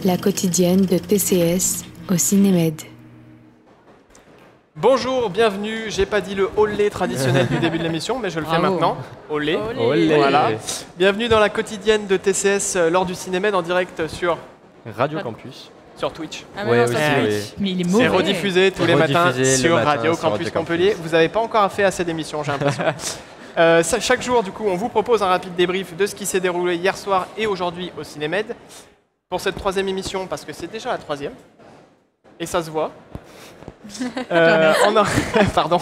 La quotidienne de TCS au Cinémed. Bonjour, bienvenue. J'ai pas dit le olé traditionnel du début de l'émission, mais je le fais maintenant. Olé. Olé. Voilà. Bienvenue dans la quotidienne de TCS lors du Cinémed en direct sur Radio Campus. sur Twitch. Ah Ouais, non, aussi, ça, oui. Mais il est C'est mauvais. rediffusé tous les matins Rediffusé le sur matin Radio sur Campus Radio Montpellier. Vous n'avez pas encore fait assez d'émissions, j'ai l'impression. Chaque jour, du coup, on vous propose un rapide débrief de ce qui s'est déroulé hier soir et aujourd'hui au Cinémed. Pour cette troisième émission, parce que c'est déjà la troisième, et ça se voit. Pardon.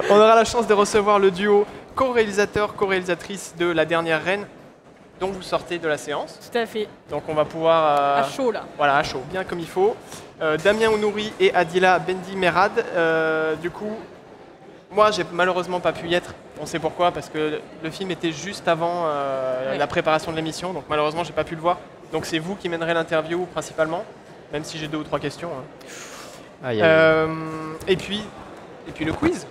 On aura la chance de recevoir le duo co-réalisateur, co-réalisatrice de La Dernière Reine, dont vous sortez de la séance. Tout à fait. Donc on va pouvoir... À chaud, là. Voilà, à chaud, bien comme il faut. Damien Ounouri et Adila Bendi Merad. Du coup, moi, j'ai malheureusement pas pu y être. On sait pourquoi, parce que le film était juste avant la préparation de l'émission, donc malheureusement, j'ai pas pu le voir. Donc c'est vous qui mènerez l'interview principalement, même si j'ai 2 ou 3 questions. Hein. Aïe, aïe, aïe. Et puis le quiz,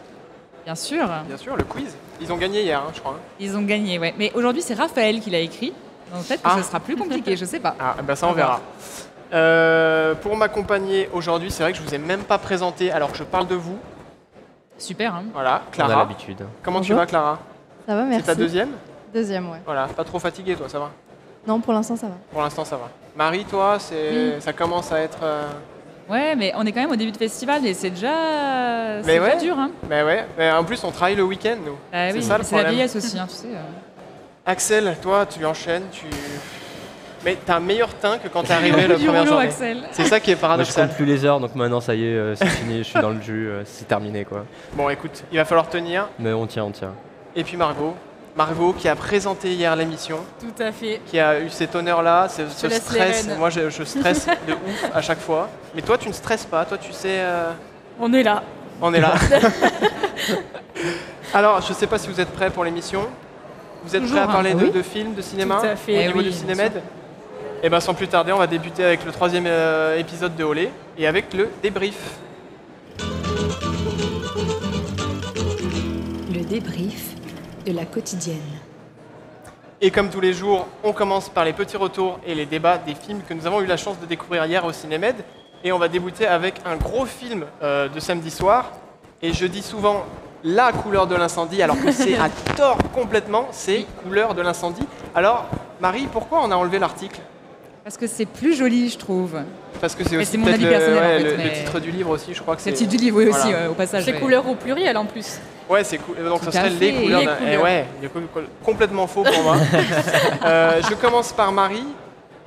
Bien sûr. bien sûr, le quiz. Ils ont gagné hier, hein, je crois. Hein. Ils ont gagné, ouais. Mais aujourd'hui, c'est Raphaël qui l'a écrit. Donc peut-être que ce sera plus compliqué, je sais pas. Ah, ben ça on verra. Pour m'accompagner aujourd'hui, c'est vrai que je vous ai même pas présenté, alors que je parle de vous. Super, hein. Voilà, On a Clara. l'habitude. Comment tu Bonjour. vas, Clara? Ça va, C'est merci. ta deuxième? Deuxième, ouais. Voilà, pas trop fatiguée, toi, ça va? Non, pour l'instant, ça va. Pour l'instant, ça va. Marie, toi, ça commence à être... Ouais, mais on est quand même au début de festival et c'est déjà, Mais ouais. dur, hein. Mais ouais, mais en plus, on travaille le week-end, nous. Ah c'est oui, ça le c'est la problème. vieillesse aussi, hein, tu sais. Axel, toi, tu enchaînes, Mais t'as un meilleur teint que quand t'es arrivé la Du première rouleau, journée. Axel. C'est ça qui est Moi, je paradoxal. compte plus les heures, donc maintenant, ça y est, c'est fini, je suis dans le jus, c'est terminé, quoi. Bon, écoute, il va falloir tenir. Mais on tient, on tient. Et puis Margot. Margot qui a présenté hier l'émission, Tout à fait. qui a eu cet honneur-là, ce laisse les stress. rênes. Moi, je stresse de ouf à chaque fois. Mais toi, tu ne stresses pas. Toi, tu sais... On est là. On est là. Alors, je ne sais pas si vous êtes prêts pour l'émission. Vous êtes Toujours, prêts à parler hein. de, Oui. de films, de cinéma Tout à fait. au Eh niveau oui, du bien Cinémed? Et bien, sans plus tarder, on va débuter avec le 3e épisode de Olé et avec le débrief. Le débrief de la quotidienne. Et comme tous les jours, on commence par les petits retours et les débats des films que nous avons eu la chance de découvrir hier au Cinémed. Et on va débuter avec un gros film de samedi soir. Et je dis souvent la couleur de l'incendie, alors que c'est à tort complètement, c'est couleur de l'incendie. Alors, Marie, pourquoi on a enlevé l'article? Parce que c'est plus joli, je trouve. Parce que c'est Mais aussi c'est mon peut-être avis le, personnel, en fait, le mais- titre du livre aussi, je crois que C'est c'est... le titre du livre, oui, aussi, Voilà. au passage. C'est ouais. couleur au pluriel en plus. Ouais, c'est cool. Donc Tout ce à serait les fait, couleurs. les d'un- couleurs. ouais, du coup, complètement faux pour moi. Je commence par Marie.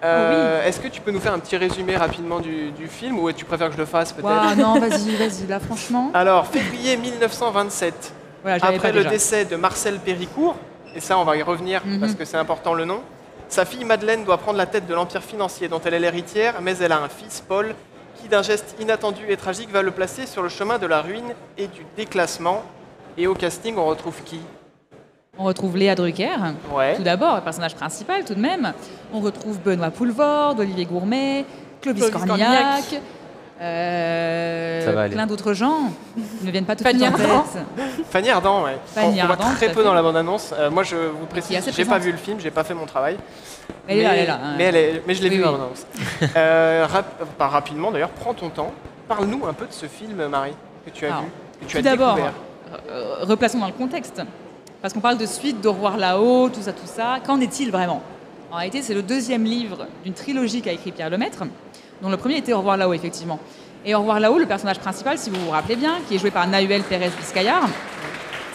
Est-ce que tu peux nous faire un petit résumé rapidement du film ou tu préfères que je le fasse peut-être? Ouah, non, vas-y, là, franchement. Alors, février 1927, Voilà, je l'avais après pas le déjà. décès de Marcel Péricourt, et ça on va y revenir parce que c'est important le nom, sa fille Madeleine doit prendre la tête de l'empire financier dont elle est l'héritière, mais elle a un fils, Paul, qui d'un geste inattendu et tragique va le placer sur le chemin de la ruine et du déclassement. Et au casting, on retrouve qui? On retrouve Léa Drucker, Ouais. tout d'abord, le personnage principal tout de même. On retrouve Benoît Poulvord, Olivier Gourmet, Clovis Clovis Cornillac, Ça va aller. plein d'autres gens qui ne viennent pas tout de Fanny suite en Ardant. tête. Fanny Ardant, ouais. Fanny On voit Ardant, très tout à peu fait. dans la bande-annonce. Moi, je vous Qui est précise, assez j'ai pas présente. vu le film, j'ai pas fait mon travail. Elle est là, elle est là, hein. Mais je l'ai Oui, vu oui. dans la bande-annonce. Pas rapidement d'ailleurs, prends ton temps. Parle-nous un peu de ce film, Marie, que tu as Alors, vu, que tu as Tout d'abord, découvert. replaçons dans le contexte. Parce qu'on parle de suite d'Au revoir là-haut, tout ça, tout ça. Qu'en est-il vraiment? En réalité, c'est le 2e livre d'une trilogie qu'a écrit Pierre Lemaitre, dont le premier était Au revoir là-haut, effectivement. Et Au revoir là-haut, le personnage principal, si vous vous rappelez bien, qui est joué par Nahuel Pérez Biscayar,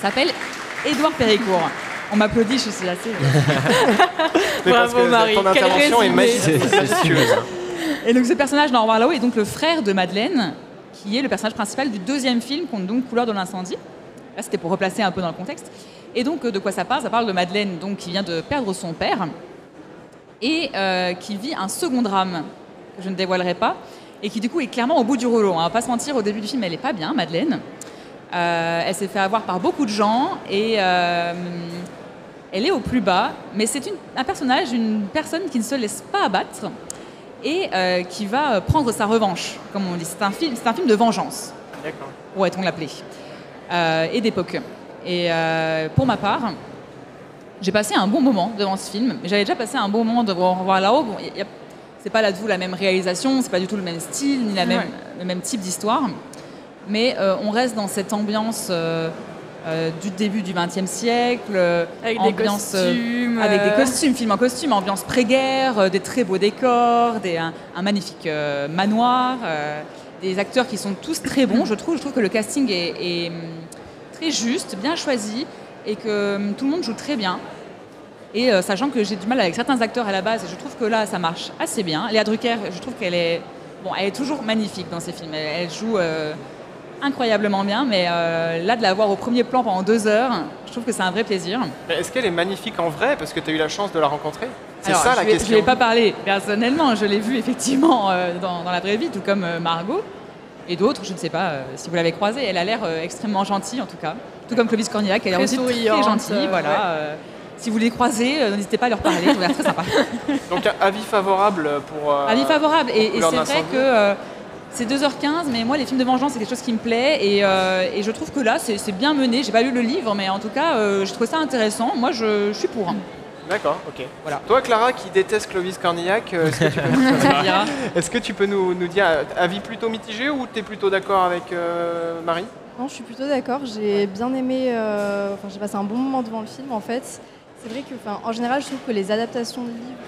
s'appelle Édouard Péricourt. On m'applaudit, je suis assez... Mais parce Bravo, que Marie, ton quel intervention est résumé. majestueuse. Et donc ce personnage dans Au revoir là-haut est donc le frère de Madeleine, qui est le personnage principal du 2e film, compte donc Couleur de l'incendie. Là, c'était pour replacer un peu dans le contexte. Et donc, de quoi ça parle? Ça parle de Madeleine, donc, qui vient de perdre son père et qui vit un second drame que je ne dévoilerai pas et qui, du coup, est clairement au bout du rouleau. On va pas se mentir, au début du film, elle est pas bien, Madeleine. Elle s'est fait avoir par beaucoup de gens et elle est au plus bas. Mais c'est un personnage, une personne qui ne se laisse pas abattre et qui va prendre sa revanche, comme on dit. C'est un film de vengeance, D'accord. pourrait-on l'appeler, et d'époque. Et pour ma part, j'ai passé un bon moment devant ce film. J'avais déjà passé un bon moment devant Au revoir là-haut. Bon, c'est pas là du tout la même réalisation, c'est pas du tout le même style, ni le même type d'histoire. Mais on reste dans cette ambiance du début du XXe siècle, Avec ambiance, des costumes. avec des costumes, film en costume, ambiance pré-guerre, des très beaux décors, un magnifique manoir, des acteurs qui sont tous très bons. Je trouve que le casting est très juste, bien choisi, et que tout le monde joue très bien. Et sachant que j'ai du mal avec certains acteurs à la base, et je trouve que là, ça marche assez bien. Léa Drucker, je trouve qu'elle est, elle est toujours magnifique dans ses films. Elle joue incroyablement bien, mais là, de la voir au premier plan pendant 2 heures, je trouve que c'est un vrai plaisir. Mais est-ce qu'elle est magnifique en vrai? Parce que tu as eu la chance de la rencontrer. C'est Alors, ça la question. Je ne lui ai pas parlé personnellement, je l'ai vue effectivement dans la vraie vie, tout comme Margot. Et d'autres, je ne sais pas si vous l'avez croisée, elle a l'air extrêmement gentille en tout cas. Tout comme Clovis Cornillac, elle est Très aussi souriante, très gentille. Voilà. Si vous les croisez, n'hésitez pas à leur parler, ça a l'air très sympa. Donc avis favorable pour... Avis favorable. Et Couleurs c'est vrai d'incendie. que c'est 2h15, mais moi les films de vengeance c'est quelque chose qui me plaît. Et je trouve que là c'est bien mené. J'ai pas lu le livre, mais en tout cas je trouve ça intéressant. Moi je suis pour. D'accord, ok. Voilà. Toi, Clara, qui déteste Clovis Cornillac, est-ce que tu peux nous dire avis plutôt mitigé ou tu es plutôt d'accord avec Marie? Non, je suis plutôt d'accord. J'ai bien aimé. J'ai passé un bon moment devant le film en fait. C'est vrai que, en général, je trouve que les adaptations de livres,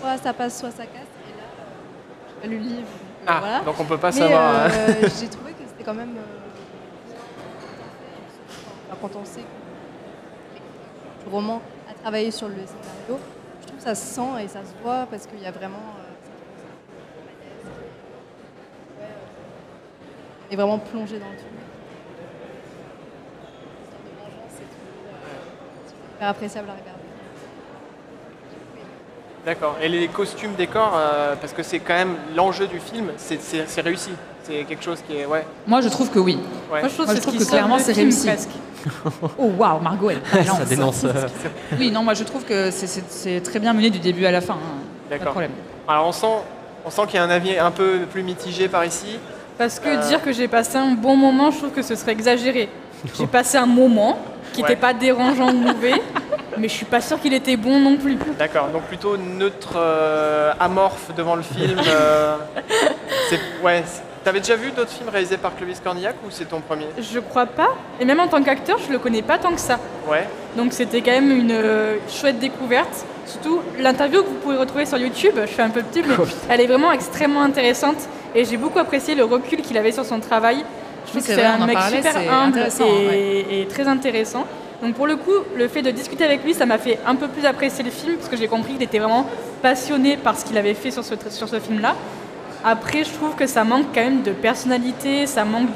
soit ça passe, soit ça casse. Et là, j'ai pas lu le livre. Ah, voilà. donc on peut pas Mais savoir. Hein. j'ai trouvé que c'était quand même. Quand on sait que le roman a travaillé sur le scénario, je trouve que ça se sent et ça se voit parce qu'il y a vraiment. On est vraiment plongé dans le truc. C'est hyper appréciable à regarder. D'accord. Et les costumes décors, parce que c'est quand même l'enjeu du film, c'est réussi. C'est quelque chose qui est... Ouais. Moi je trouve que oui. Ouais. Moi, je trouve Moi, je que trouve que clairement, c'est réussi. Presque. Oh waouh, Margot elle Ça dénonce. Oui, non, moi je trouve que c'est très bien mené du début à la fin. Hein. Pas de D'accord. problème. Alors on sent qu'il y a un avis un peu plus mitigé par ici. Parce que dire que j'ai passé un bon moment, je trouve que ce serait exagéré. J'ai passé un moment qui n'était pas dérangeant ou mauvais, mais je suis pas sûre qu'il était bon non plus. D'accord, donc plutôt neutre, amorphe devant le film. Ouais. T'avais déjà vu d'autres films réalisés par Clovis Cornillac ou c'est ton premier? Je crois pas. Et même en tant qu'acteur, je le connais pas tant que ça. Ouais. Donc c'était quand même une chouette découverte. Surtout l'interview que vous pouvez retrouver sur YouTube, je fais un peu de pub, mais elle est vraiment extrêmement intéressante. Et j'ai beaucoup apprécié le recul qu'il avait sur son travail. Je trouve Oui, que c'est c'est vrai, un on en mec parlait, super c'est humble intéressant, et très intéressant. Donc pour le coup, le fait de discuter avec lui, ça m'a fait un peu plus apprécier le film parce que j'ai compris qu'il était vraiment passionné par ce qu'il avait fait sur ce film-là. Après, je trouve que ça manque quand même de personnalité, ça manque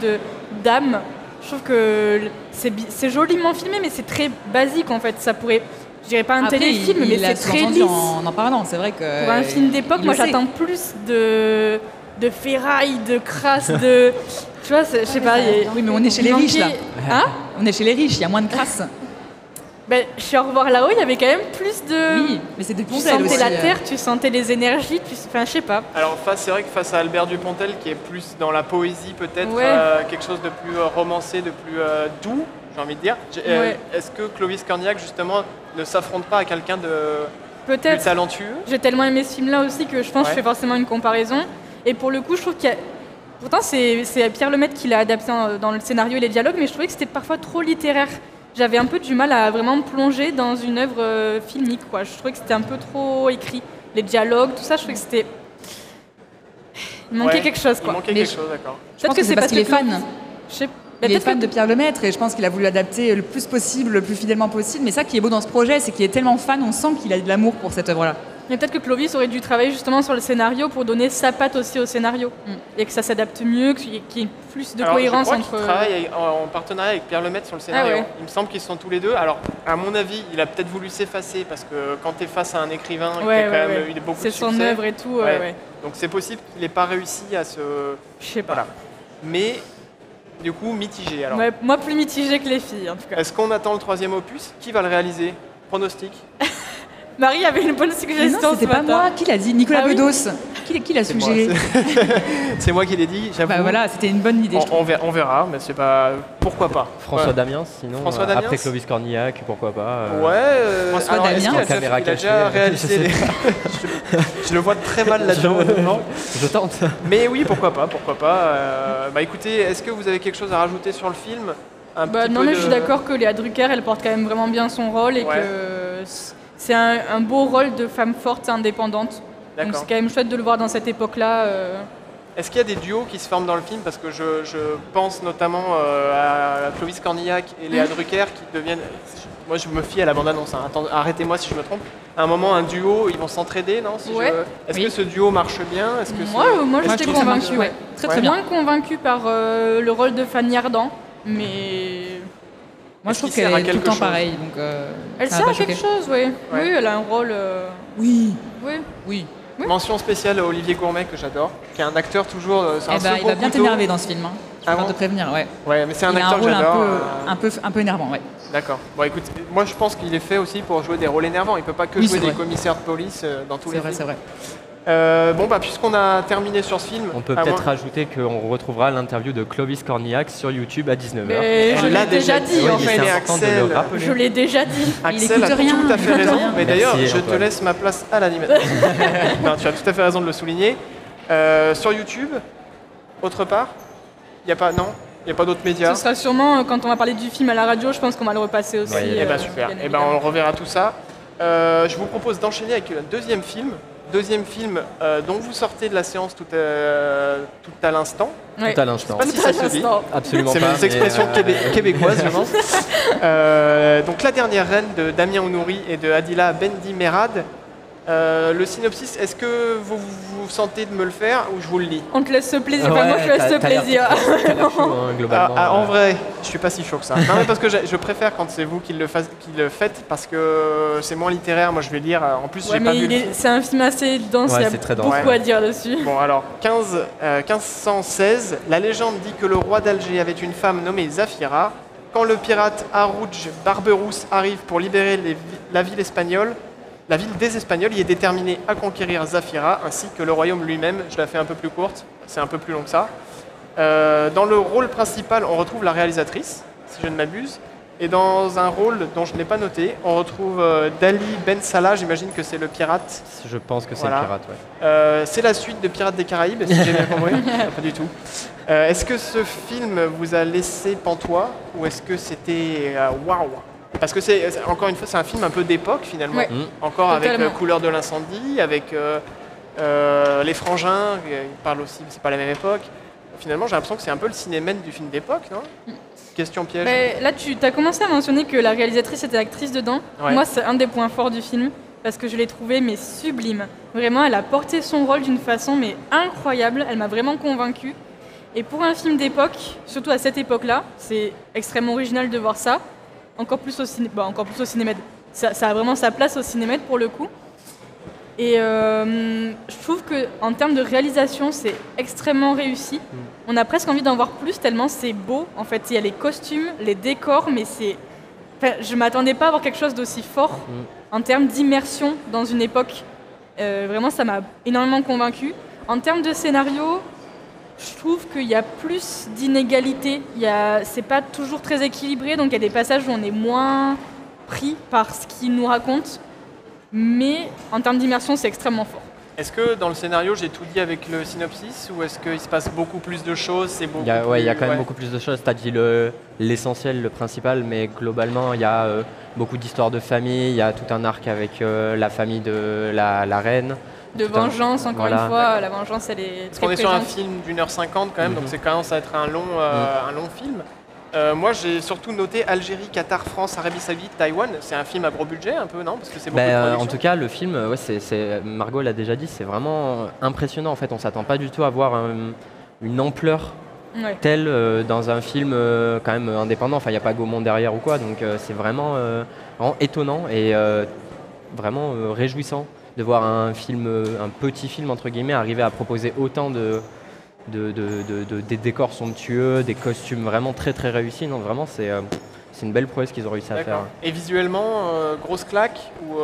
d'âme. Je trouve que c'est joliment filmé, mais c'est très basique en fait. Ça pourrait, je dirais pas un Après, téléfilm, mais il a c'est très sous-entendu lisse. en parlant, c'est vrai que... Pour un film d'époque, il moi le sait. j'attends plus de ferraille, de crasse, de... Tu vois, je sais pas. Oui, mais on est chez les riches là. Hein? On est chez les riches, il y a moins de crasse. Ben, chez Au revoir là-haut, il y avait quand même plus de... Oui, mais c'est des Tu Pontel sentais aussi. la terre, tu sentais les énergies, enfin je sais pas. Alors c'est vrai que face à Albert Dupontel qui est plus dans la poésie peut-être, Ouais. quelque chose de plus romancé, de plus doux, j'ai envie de dire. Ouais. Est-ce que Clovis Cornillac justement ne s'affronte pas à quelqu'un de plus Peut-être. talentueux? J'ai tellement aimé ce film-là aussi que je pense que je fais forcément une comparaison. Et pour le coup, je trouve qu'il y a... Pourtant, c'est Pierre Lemaitre qui l'a adapté dans le scénario et les dialogues, mais je trouvais que c'était parfois trop littéraire. J'avais un peu du mal à vraiment me plonger dans une œuvre filmique, quoi. Je trouvais que c'était un peu trop écrit. Les dialogues, tout ça, je trouvais que c'était... Il manquait quelque chose, Il quoi. manquait Mais quelque chose, d'accord. Je pense que c'est parce qu'il est fan. Je sais... Il est peut-être fan que- de Pierre Lemaitre et je pense qu'il a voulu adapter le plus possible, le plus fidèlement possible. Mais ça qui est beau dans ce projet, c'est qu'il est tellement fan, on sent qu'il a de l'amour pour cette œuvre-là. Mais peut-être que Clovis aurait dû travailler justement sur le scénario pour donner sa patte aussi au scénario. Et que ça s'adapte mieux, qu'il y ait plus de Alors, cohérence je crois entre... qu'il travaille en partenariat avec Pierre Lemaitre sur le scénario. Ah ouais. Il me semble qu'ils sont tous les deux. Alors, à mon avis, il a peut-être voulu s'effacer parce que quand tu es face à un écrivain qui a quand même eu beaucoup de C'est succès, son œuvre et tout, ouais. ouais. Donc c'est possible qu'il n'ait pas réussi à se... Je sais pas. Voilà. Mais, du coup, mitigé. Alors, Ouais, moi plus mitigé que les filles, en tout cas. est-ce qu'on attend le 3e opus? Qui va le réaliser? Pronostic? Marie avait une bonne Mais non, suggestion c'était ce pas matin. moi. Qui l'a dit? Nicolas Ah oui Bedos. Qui l'a C'est moi, suggéré? c'est moi qui l'ai dit, j'avoue. Bah voilà, c'était une bonne idée. je trouve. On verra, mais c'est pas. Pourquoi pas. François Ouais. Damiens, sinon, François Damiens après Clovis Cornillac, pourquoi pas. Ouais, François alors, est-ce Damiens. qu'il a En caméra il a cachée, déjà je réalisé sais des... je le vois très mal là-dedans. honnêtement. Je tente. Mais oui, pourquoi pas. Bah écoutez, est-ce que vous avez quelque chose à rajouter sur le film? Bah, non, mais je suis d'accord que Léa Drucker, elle porte quand même vraiment bien son rôle et Ouais. que c'est un beau rôle de femme forte et indépendante. Donc D'accord. c'est quand même chouette de le voir dans cette époque-là. Est-ce qu'il y a des duos qui se forment dans le film? Parce que je pense notamment à Clovis Cornillac et Léa Drucker qui deviennent... Moi, je me fie à la bande-annonce. Hein. Arrêtez-moi si je me trompe. À un moment, un duo, ils vont s'entraider, non? Ouais. Est-ce Oui. que ce duo marche bien? Est-ce que Moi, c'est- moi je j'étais trouve que ça marche, convaincue. ouais. Ouais. Très Ouais. très bien. Moins convaincue par le rôle de Fanny Ardant, mais Moi, Est-ce je trouve qu'il sert qu'elle à est tout le quelque temps chose pareille. Donc, elle ça sert m'a à pas quelque choqué. chose, oui. Ouais. Oui, elle a un rôle. Oui, Oui. oui. Mention spéciale à Olivier Gourmet que j'adore, qui est un acteur toujours. C'est un Eh ben, il second va bien couteau. t'énerver dans ce film. Hein. Je Ah préfère bon te prévenir, ouais. Ouais, mais c'est un Il a un acteur que rôle j'adore. un peu énervant, ouais. D'accord. Bon, écoute, moi je pense qu'il est fait aussi pour jouer des rôles énervants. Il peut pas que Oui, jouer c'est des vrai. commissaires de police dans tous C'est les vrai, c'est films. vrai. Bon, bah, puisqu'on a terminé sur ce film, On peut à peut-être moins- rajouter qu'on retrouvera l'interview de Clovis Cornillac sur YouTube à 19h. Mais je Elle l'a l'ai déjà dit Oui, en mais fait. c'est Mais important de Axel, le rappeler. Je l'ai déjà dit. Axel a écoute rien, tout à il fait écoute raison. rien. Mais Merci, d'ailleurs, je te Antoine. laisse ma place à l'animateur. Non, tu as tout à fait raison de le souligner. Sur YouTube, autre part, il n'y a pas, non, il n'y a pas d'autres médias. Ce sera sûrement quand on va parler du film à la radio, je pense qu'on va le repasser aussi. Ouais, Eh ben super. bien Eh ben évidemment. on reverra tout ça. Je vous propose d'enchaîner avec un deuxième film. Deuxième film dont vous sortez de la séance tout à l'instant. Ouais. Tout à l'instant. Je sais pas si ça se dit. Instant. Absolument C'est pas. mes expressions mais, québécoises, je pense. Donc La dernière reine de Damien Ounouri et de Adila Bendimerad. Le synopsis, est-ce que vous sentez de me le faire ou je vous le lis? On te laisse ce plaisir. Ouais, Enfin, moi, je te laisse ce t'as l'air- plaisir. t'as l'air chaud, hein, globalement. En vrai, je suis pas si chaud que ça. Non, mais parce que je préfère quand c'est vous qui le faites parce que c'est moins littéraire. Moi, je vais lire. En plus, Ouais, j'ai pas mais vu le film. c'est un film assez dense, Ouais, il y a c'est très dense, beaucoup ouais. à dire dessus. Bon, alors, 1516, la légende dit que le roi d'Alger avait une femme nommée Zafira. Quand le pirate Harouj Barberousse arrive pour libérer la ville espagnole, la ville des Espagnols, il est déterminé à conquérir Zafira ainsi que le royaume lui-même. Je la fais un peu plus courte, c'est un peu plus long que ça. Dans le rôle principal, on retrouve la réalisatrice, si je ne m'abuse. Et dans un rôle dont je n'ai pas noté, on retrouve Dali Ben Salah, j'imagine que c'est le pirate. Je pense que c'est Voilà. le pirate, ouais. C'est la suite de Pirates des Caraïbes, si j'ai bien compris. Pas du tout. Est-ce que ce film vous a laissé pantois ou est-ce que c'était waouh? Parce que encore une fois, c'est un film un peu d'époque finalement. Ouais. Encore avec Totalement. Couleur de l'incendie, avec Les Frangins, ils parlent aussi, c'est pas la même époque. Finalement, j'ai l'impression que c'est un peu le cinéma du film d'époque, non? Question piège. Mais là, tu as commencé à mentionner que la réalisatrice était actrice dedans. Ouais. Moi, c'est un des points forts du film parce que je l'ai trouvée mais sublime. Vraiment, elle a porté son rôle d'une façon mais incroyable. Elle m'a vraiment convaincue. Et pour un film d'époque, surtout à cette époque-là, c'est extrêmement original de voir ça. Encore plus au cinéma. Ça a vraiment sa place au cinéma pour le coup. Et je trouve qu'en termes de réalisation, c'est extrêmement réussi. On a presque envie d'en voir plus tellement c'est beau. En fait, il y a les costumes, les décors, mais c'est... Enfin, je m'attendais pas à avoir quelque chose d'aussi fort en termes d'immersion dans une époque. Vraiment, ça m'a énormément convaincue. En termes de scénario, je trouve qu'il y a plus d'inégalités. C'est pas toujours très équilibré, donc il y a des passages où on est moins pris par ce qu'il nous raconte. Mais en termes d'immersion, c'est extrêmement fort. Est-ce que dans le scénario, j'ai tout dit avec le synopsis ou est-ce qu'il se passe beaucoup plus de choses? C'est beaucoup Il y a quand même ouais. beaucoup plus de choses. Tu as dit l'essentiel, le principal, mais globalement, il y a beaucoup d'histoires de famille. Il y a tout un arc avec la famille de la reine. De Tout un- vengeance, encore voilà. une fois, la vengeance, elle est Parce très qu'on est sur un présente. film d'1h50 quand même, donc c'est quand même ça va être un long film. Moi, j'ai surtout noté Algérie, Qatar, France, Arabie Saoudite, Taïwan. C'est un film à gros budget, un peu, non? Parce que c'est beaucoup de En production. tout cas, le film, Margot l'a déjà dit, c'est vraiment impressionnant. En fait, on s'attend pas du tout à voir une ampleur Ouais. telle dans un film quand même indépendant. Enfin, il n'y a pas Gaumont derrière ou quoi, donc c'est vraiment étonnant et vraiment réjouissant de voir un petit film entre guillemets, arriver à proposer autant des décors somptueux, des costumes vraiment très très réussis. Non, vraiment, c'est une belle prouesse qu'ils ont réussi à faire. D'accord. Et visuellement, grosse claque ou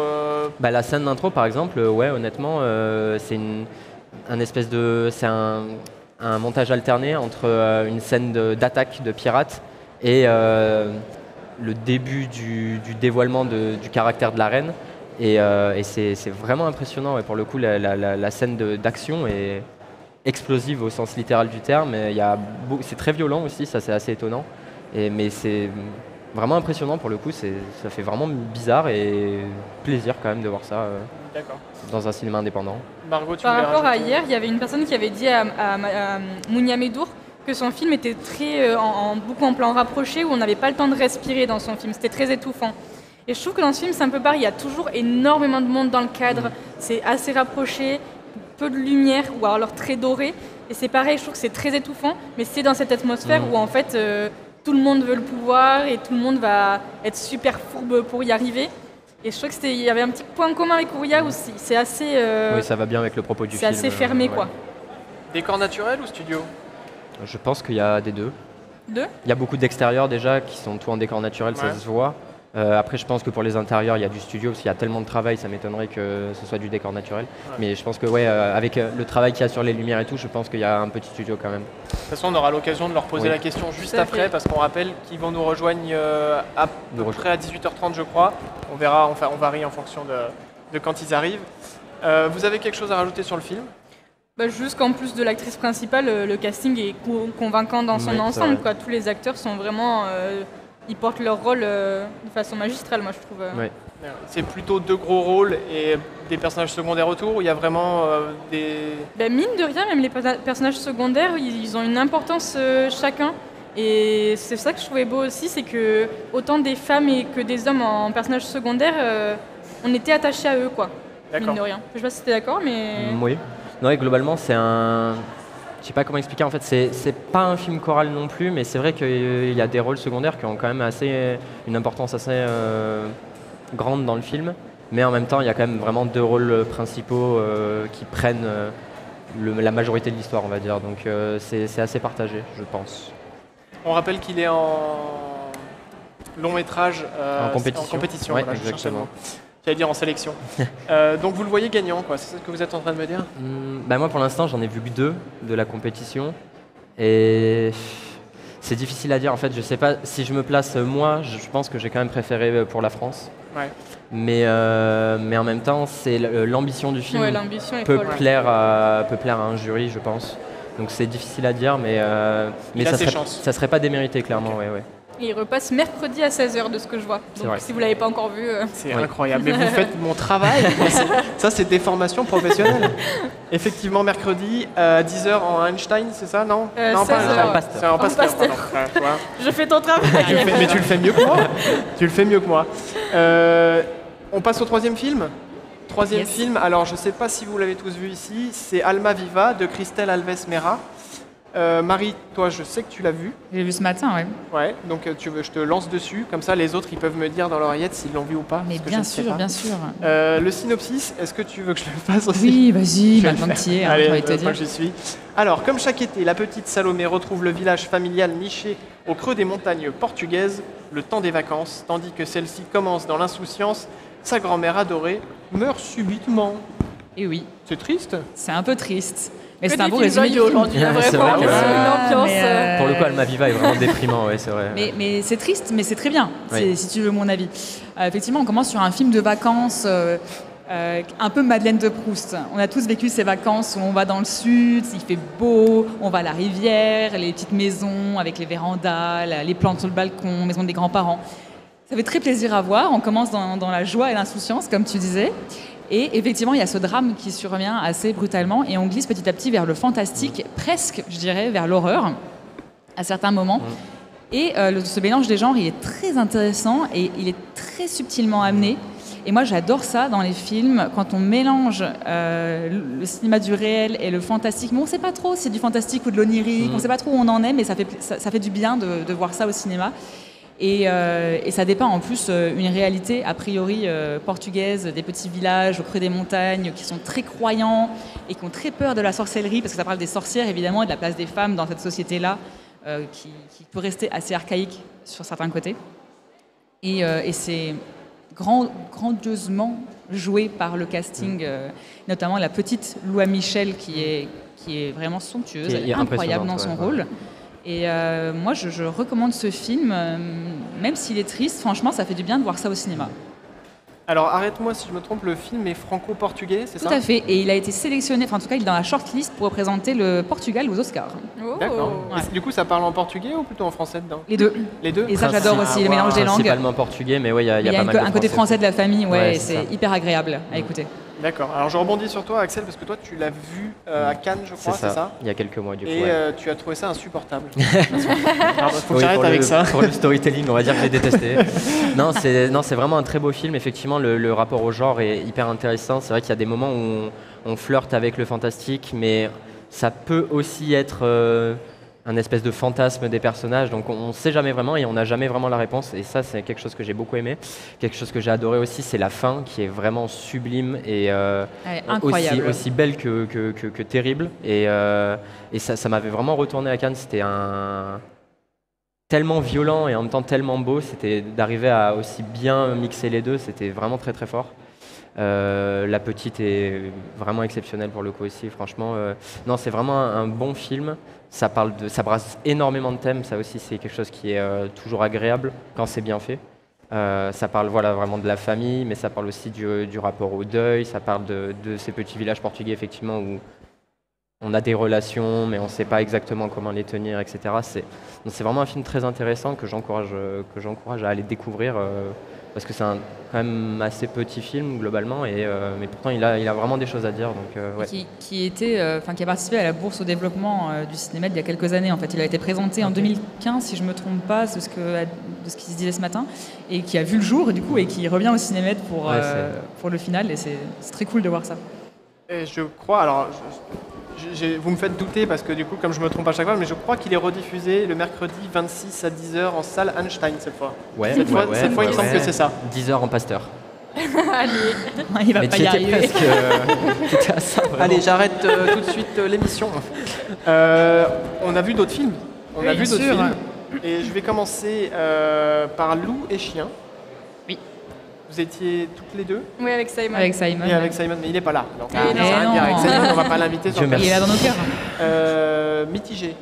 La scène d'intro, par exemple, ouais, honnêtement, c'est c'est un montage alterné entre une scène d'attaque de pirates et le début du dévoilement du caractère de la reine. Et c'est vraiment impressionnant. Et pour le coup, la scène d'action est explosive au sens littéral du terme. C'est très violent aussi, ça c'est assez étonnant. Mais c'est vraiment impressionnant pour le coup. Ça fait vraiment bizarre et plaisir quand même de voir ça dans un cinéma indépendant. Margot, tu Par voulais rapport à rajouter hier, il y avait une personne qui avait dit à Mounia Medour que son film était très beaucoup en plan rapproché, où on n'avait pas le temps de respirer dans son film. C'était très étouffant. Et je trouve que dans ce film, c'est un peu pareil. Il y a toujours énormément de monde dans le cadre. C'est assez rapproché, peu de lumière, ou alors très doré. Et c'est pareil, je trouve que c'est très étouffant, mais c'est dans cette atmosphère où en fait tout le monde veut le pouvoir et tout le monde va être super fourbe pour y arriver. Et je trouve qu'il y avait un petit point commun avec Ouria où c'est assez. Oui, ça va bien avec le propos du film. C'est assez fermé, quoi. Décor naturel ou studio? Je pense qu'il y a des deux. Deux? Il y a beaucoup d'extérieurs déjà qui sont tout en décor naturel, ça se voit. Après, je pense que pour les intérieurs, il y a du studio parce qu'il y a tellement de travail, ça m'étonnerait que ce soit du décor naturel. Ouais. Mais je pense que avec le travail qu'il y a sur les lumières et tout, je pense qu'il y a un petit studio quand même. De toute façon, on aura l'occasion de leur poser la question juste après parce qu'on rappelle qu'ils vont nous rejoindre à peu près à 18h30, je crois. On verra, on varie en fonction de quand ils arrivent. Vous avez quelque chose à rajouter sur le film? Juste qu'en plus de l'actrice principale, le casting est convaincant dans son ensemble. Quoi. Tous les acteurs sont vraiment... ils portent leur rôle de façon magistrale, moi je trouve. Ouais. C'est plutôt deux gros rôles et des personnages secondaires autour où il y a vraiment des... Mine de rien, même les personnages secondaires, ils ont une importance chacun. Et c'est ça que je trouvais beau aussi, c'est que autant des femmes que des hommes en personnages secondaires, on était attachés à eux, quoi. Mine de rien. Je sais pas si tu es d'accord, mais... Oui. Non, et globalement, c'est un... Je sais pas comment expliquer, en fait, c'est pas un film choral non plus, mais c'est vrai qu'il y a des rôles secondaires qui ont quand même une importance assez grande dans le film, mais en même temps, il y a quand même vraiment deux rôles principaux qui prennent la majorité de l'histoire, on va dire, donc c'est assez partagé, je pense. On rappelle qu'il est en long métrage en compétition. Ouais, voilà, exactement. J'allais dire en sélection. Donc vous le voyez gagnant, quoi. C'est ce que vous êtes en train de me dire? Moi, pour l'instant, j'en ai vu que 2 de la compétition. Et c'est difficile à dire. En fait, je sais pas si je me place moi. Je pense que j'ai quand même préféré pour la France. Ouais. Mais en même temps, c'est l'ambition du film peut plaire à un jury, je pense. Donc c'est difficile à dire, mais ça serait pas démérité, clairement. Okay. Ouais. Et il repasse mercredi à 16h de ce que je vois. Donc si vous ne l'avez pas encore vu... C'est incroyable. Mais vous faites mon travail. Ça, c'est des formations professionnelles. Effectivement, mercredi à 10h en Einstein, c'est ça? Non, non, pas en Pasteur. C'est en Pasteur. Je fais ton travail. Mais tu le fais mieux que moi. Tu le fais mieux que moi. On passe au troisième film. Troisième film, alors je ne sais pas si vous l'avez tous vu ici, c'est Alma Viva de Christelle Alves Mera. Marie, toi, je sais que tu l'as vu. J'ai vu ce matin, oui. Ouais, donc tu veux, je te lance dessus, comme ça les autres ils peuvent me dire dans l'oreillette s'ils l'ont vu ou pas. Mais bien sûr, bien sûr. Le synopsis, est-ce que tu veux que je le fasse aussi? Oui, vas-y, maintenant que tu y es, Allez, je vais te dire. Moi j'y suis. Alors, comme chaque été, la petite Salomé retrouve le village familial niché au creux des montagnes portugaises, le temps des vacances, tandis que celle-ci commence dans l'insouciance, sa grand-mère adorée meurt subitement. Et oui. C'est triste? C'est un peu triste. Mais c'est un beau résumé aujourd'hui, vraiment. C'est une ambiance. Pour le coup, Alma Viva est vraiment déprimant, ouais, c'est vrai. Mais c'est triste, mais c'est très bien, si tu veux mon avis. Effectivement, on commence sur un film de vacances, un peu Madeleine de Proust. On a tous vécu ces vacances où on va dans le sud, il fait beau, on va à la rivière, les petites maisons avec les vérandas, les plantes sur le balcon, maison des grands-parents. Ça fait très plaisir à voir. On commence dans la joie et l'insouciance, comme tu disais. Et effectivement, il y a ce drame qui survient assez brutalement et on glisse petit à petit vers le fantastique, presque, je dirais, vers l'horreur, à certains moments. Et ce mélange des genres, il est très intéressant et il est très subtilement amené. Et moi, j'adore ça dans les films, quand on mélange le cinéma du réel et le fantastique. Mais on ne sait pas trop si c'est du fantastique ou de l'onirique, on ne sait pas trop où on en est, mais ça fait du bien de voir ça au cinéma. Et ça dépeint en plus une réalité a priori portugaise, des petits villages au creux des montagnes qui sont très croyants et qui ont très peur de la sorcellerie, parce que ça parle des sorcières évidemment et de la place des femmes dans cette société-là qui peut rester assez archaïque sur certains côtés. Et c'est grandiosement joué par le casting, notamment la petite Loua Michel qui est vraiment somptueuse, elle est incroyable dans son rôle. Et moi, je recommande ce film, même s'il est triste, franchement, ça fait du bien de voir ça au cinéma. Alors arrête-moi si je me trompe, le film est franco-portugais, c'est ça? Tout à fait, et il a été sélectionné, enfin en tout cas il est dans la shortlist pour représenter le Portugal aux Oscars. D'accord. Ouais. Et du coup, ça parle en portugais ou plutôt en français dedans? Les deux. Les deux? Et ça j'adore aussi, le mélange des langues. Principalement portugais, mais ouais, il y a pas mal de un côté français de la famille, Ouais, et c'est c'est ça. hyper agréable à écouter. D'accord. Alors je rebondis sur toi, Axel, parce que toi, tu l'as vu à Cannes, je crois, c'est ça? Il y a quelques mois, du coup. Et ouais. tu as trouvé ça insupportable. Alors, faut que Oui, j'arrête avec ça. pour le storytelling, on va dire que j'ai détesté. non, c'est vraiment un très beau film. Effectivement, le rapport au genre est hyper intéressant. C'est vrai qu'il y a des moments où on flirte avec le fantastique, mais ça peut aussi être un espèce de fantasme des personnages. Donc on ne sait jamais vraiment et on n'a jamais vraiment la réponse. Et ça, c'est quelque chose que j'ai beaucoup aimé. Quelque chose que j'ai adoré aussi, c'est la fin qui est vraiment sublime et incroyable. aussi belle que terrible. Et ça m'avait vraiment retourné à Cannes. C'était tellement violent et en même temps tellement beau. C'était d'arriver à aussi bien mixer les deux. C'était vraiment très très fort. La petite est vraiment exceptionnelle pour le coup aussi, franchement. Non, c'est vraiment un bon film. Ça brasse énormément de thèmes. Ça aussi, c'est quelque chose qui est toujours agréable quand c'est bien fait. Ça parle vraiment de la famille, mais ça parle aussi du rapport au deuil. Ça parle de ces petits villages portugais, effectivement, où on a des relations, mais on ne sait pas exactement comment les tenir, etc. C'est vraiment un film très intéressant que j'encourage à aller découvrir. Parce que c'est quand même assez petit film globalement, mais pourtant il a vraiment des choses à dire. Donc, ouais. Qui a participé à la bourse au développement du cinéma il y a quelques années. En fait, il a été présenté en 2015, si je me trompe pas, de ce qui se disait ce matin, et qui a vu le jour du coup et qui revient au cinéma pour le final. Et c'est très cool de voir ça. Et je crois, alors vous me faites douter parce que du coup, comme je me trompe à chaque fois, mais je crois qu'il est rediffusé le mercredi 26 à 10h en salle Einstein cette fois. Ouais, cette fois, il me semble que c'est ça. 10h en Pasteur. Allez. Il va Mais pas tu y étais arriver. presque. T'étais à ça, vraiment. Allez, j'arrête tout de suite l'émission. On a vu d'autres films. On a Oui, vu bien d'autres sûr. films. Et je vais commencer par Loup et Chien. Oui. Vous étiez toutes les deux? Oui, avec Simon. Avec Simon. Et avec Simon, mais il n'est pas là. Donc, Ah, ça sert à rien de dire. Avec non. Simon, on va pas l'inviter sur Dieu place. Il est là dans nos cœurs. Mitigé.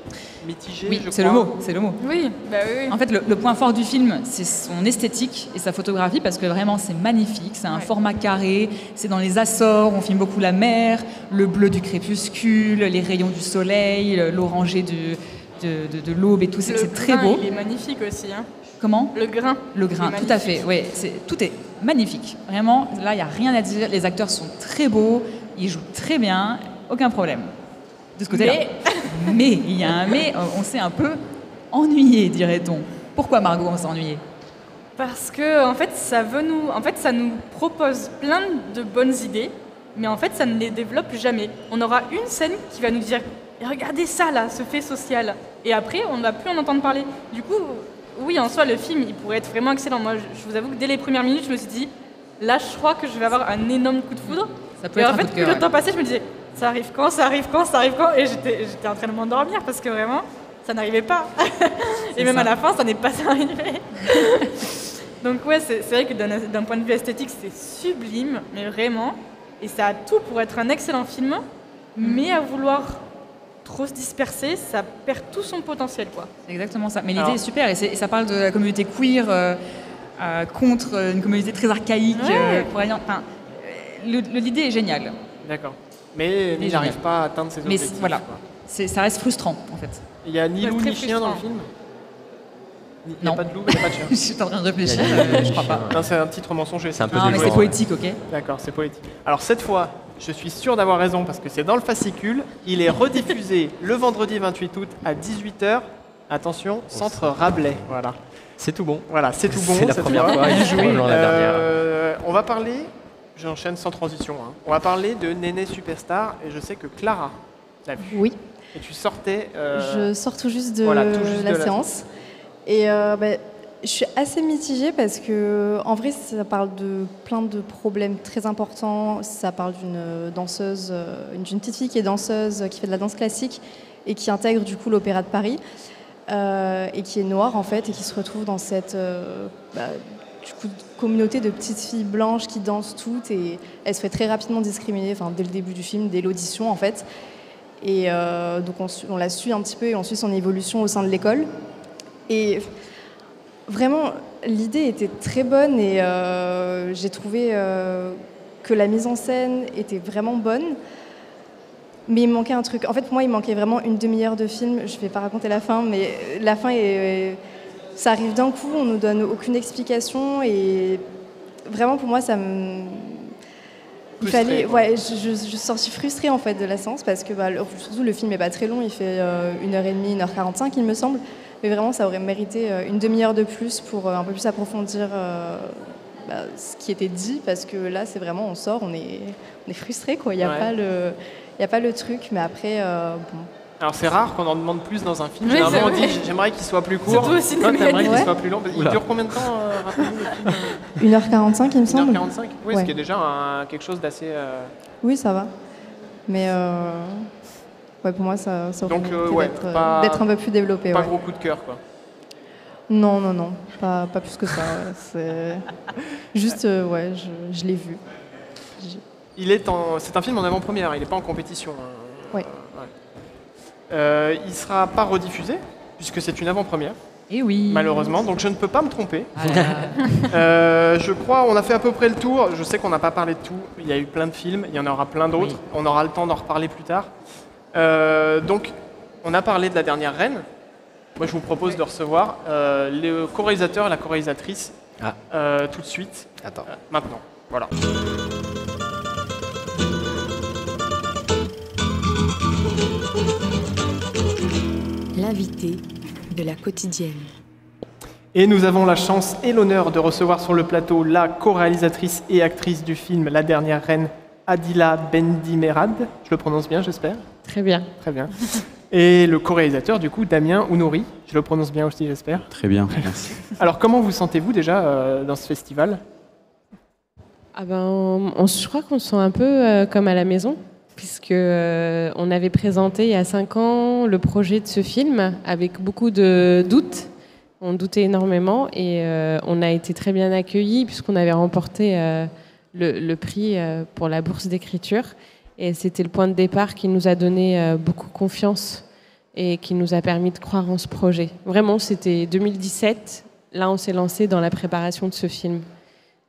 Mitigé, Oui, je c'est crois. le mot. Oui, bah oui. En fait, le point fort du film, c'est son esthétique et sa photographie, parce que vraiment, c'est magnifique. C'est un format carré, c'est dans les Açores, on filme beaucoup la mer, le bleu du crépuscule, les rayons du soleil, l'orangé de l'aube et tout. C'est très beau. Il est magnifique aussi. Hein. Comment? Le grain. Le grain, Il est tout à fait. Oui, tout est magnifique. Vraiment, là, il n'y a rien à dire. Les acteurs sont très beaux, ils jouent très bien, aucun problème. De ce côté-là. Mais, il y a un mais, on s'est un peu ennuyé, dirait-on. Pourquoi, Margot, on s'est ennuyé? Parce que en fait, ça nous propose plein de bonnes idées, mais en fait, ça ne les développe jamais. On aura une scène qui va nous dire « Regardez ça, là, ce fait social ». Et après, on ne va plus en entendre parler. Du coup, oui, en soi, le film, il pourrait être vraiment excellent. Moi, je vous avoue que dès les premières minutes, je me suis dit « Là, je crois que je vais avoir un énorme coup de foudre ». Ça peut Et être en un fait, coup de plus cœur, le temps passait, je me disais « Ça arrive quand? Ça arrive quand? Ça arrive quand ?» Et j'étais en train de m'endormir parce que vraiment, ça n'arrivait pas. Et même ça. à la fin, ça n'est pas arrivé. Donc ouais, c'est vrai que d'un point de vue esthétique, c'est sublime, mais vraiment. Et ça a tout pour être un excellent film, mais à vouloir trop se disperser, ça perd tout son potentiel, quoi. C'est exactement ça. Mais l'idée Alors- est super, et ça parle de la communauté queer contre une communauté très archaïque. Ouais. L'idée est géniale. D'accord. Mais il génial. n'arrive pas à atteindre ses Mais objectifs. voilà. quoi. Ça reste frustrant, en fait. Il n'y a ni Ouais, loup très ni chien dans le frustrant. film? Il n'y a Non. pas de loup, il n'y a pas de chien. Je suis en train de réfléchir, Il y a ni loup, je ni crois pas. chien. Non, c'est un titre mensonger. C'est un peu Non, mais déjoué. c'est poétique, ok? D'accord, c'est poétique. Alors cette fois, je suis sûr d'avoir raison parce que c'est dans le fascicule. Il est rediffusé le vendredi 28 août à 18h. Attention, centre Rabelais. Voilà. C'est tout bon. Voilà, c'est tout bon. C'est la cette première fois. Bien et joué. probablement la dernière. On va parler, j'enchaîne sans transition, hein. On va parler de Néné Superstar et je sais que Clara l'a vu. Oui, Et tu sortais. je sors tout juste de voilà, tout juste la de la séance. Et je suis assez mitigée parce que, en vrai, ça parle de plein de problèmes très importants. Ça parle d'une danseuse, d'une petite fille qui est danseuse, qui fait de la danse classique et qui intègre du coup l'Opéra de Paris et qui est noire en fait et qui se retrouve dans cette du coup, communauté de petites filles blanches qui dansent toutes et elles se fait très rapidement discriminer, dès le début du film, dès l'audition en fait. Et donc on la suit un petit peu et on suit son évolution au sein de l'école. Et vraiment, l'idée était très bonne et j'ai trouvé que la mise en scène était vraiment bonne. Mais il me manquait un truc. En fait, pour moi, il manquait vraiment une demi-heure de film. Je ne vais pas raconter la fin, mais la fin, ça arrive d'un coup, on ne nous donne aucune explication. Et vraiment, pour moi, ça me... Il fallait... Ouais, je suis sortie frustrée, en fait, de la séance, parce que surtout, le film n'est pas très long. Il fait 1h30, 1h45, il me semble. Mais vraiment, ça aurait mérité une demi-heure de plus pour un peu plus approfondir ce qui était dit. Parce que là, c'est vraiment, on sort, on est frustré, quoi. Il n'y a pas le... Il n'y a pas le truc, mais après, bon. Alors c'est rare qu'on en demande plus dans un film. Oui, généralement on dit j'aimerais qu'il soit plus court. Surtout au cinéma. Toi, t'aimerais qu'il Ouais. soit plus long. Il dure combien de temps, rappelez-nous, le film 1h45, il me semble. 1h45. Oui, Ouais. ce qui est déjà quelque chose d'assez... Oui, ça va. Mais ouais, pour moi, ça aurait Donc, mérité ouais, d'être un peu plus développé. Pas Ouais. gros coup de cœur, quoi. Non, pas plus que ça. C'est juste, ouais, je l'ai vu. C'est un film en avant-première, il n'est pas en compétition. Ouais. Il ne sera pas rediffusé, puisque c'est une avant-première, Et oui. malheureusement, donc je ne peux pas me tromper. Voilà. Je crois on a fait à peu près le tour. Je sais qu'on n'a pas parlé de tout. Il y a eu plein de films, il y en aura plein d'autres. Oui. On aura le temps d'en reparler plus tard. Donc, on a parlé de La Dernière Reine. Moi, je vous propose de recevoir le co-réalisateur et la co-réalisatrice tout de suite, maintenant. Voilà. L'invité de la quotidienne. Et nous avons la chance et l'honneur de recevoir sur le plateau la co-réalisatrice et actrice du film La Dernière Reine, Adila Bendimerad. Je le prononce bien, j'espère. Très bien. Très bien. Et le co-réalisateur, du coup, Damien Ounouri. Je le prononce bien aussi, j'espère. Très bien, merci. Alors, comment vous sentez-vous déjà dans ce festival ? Je crois qu'on se sent un peu comme à la maison, puisque on avait présenté il y a 5 ans le projet de ce film avec beaucoup de doutes. On doutait énormément et on a été très bien accueillis puisqu'on avait remporté le prix pour la bourse d'écriture. Et c'était le point de départ qui nous a donné beaucoup confiance et qui nous a permis de croire en ce projet. Vraiment, c'était 2017. Là, on s'est lancé dans la préparation de ce film.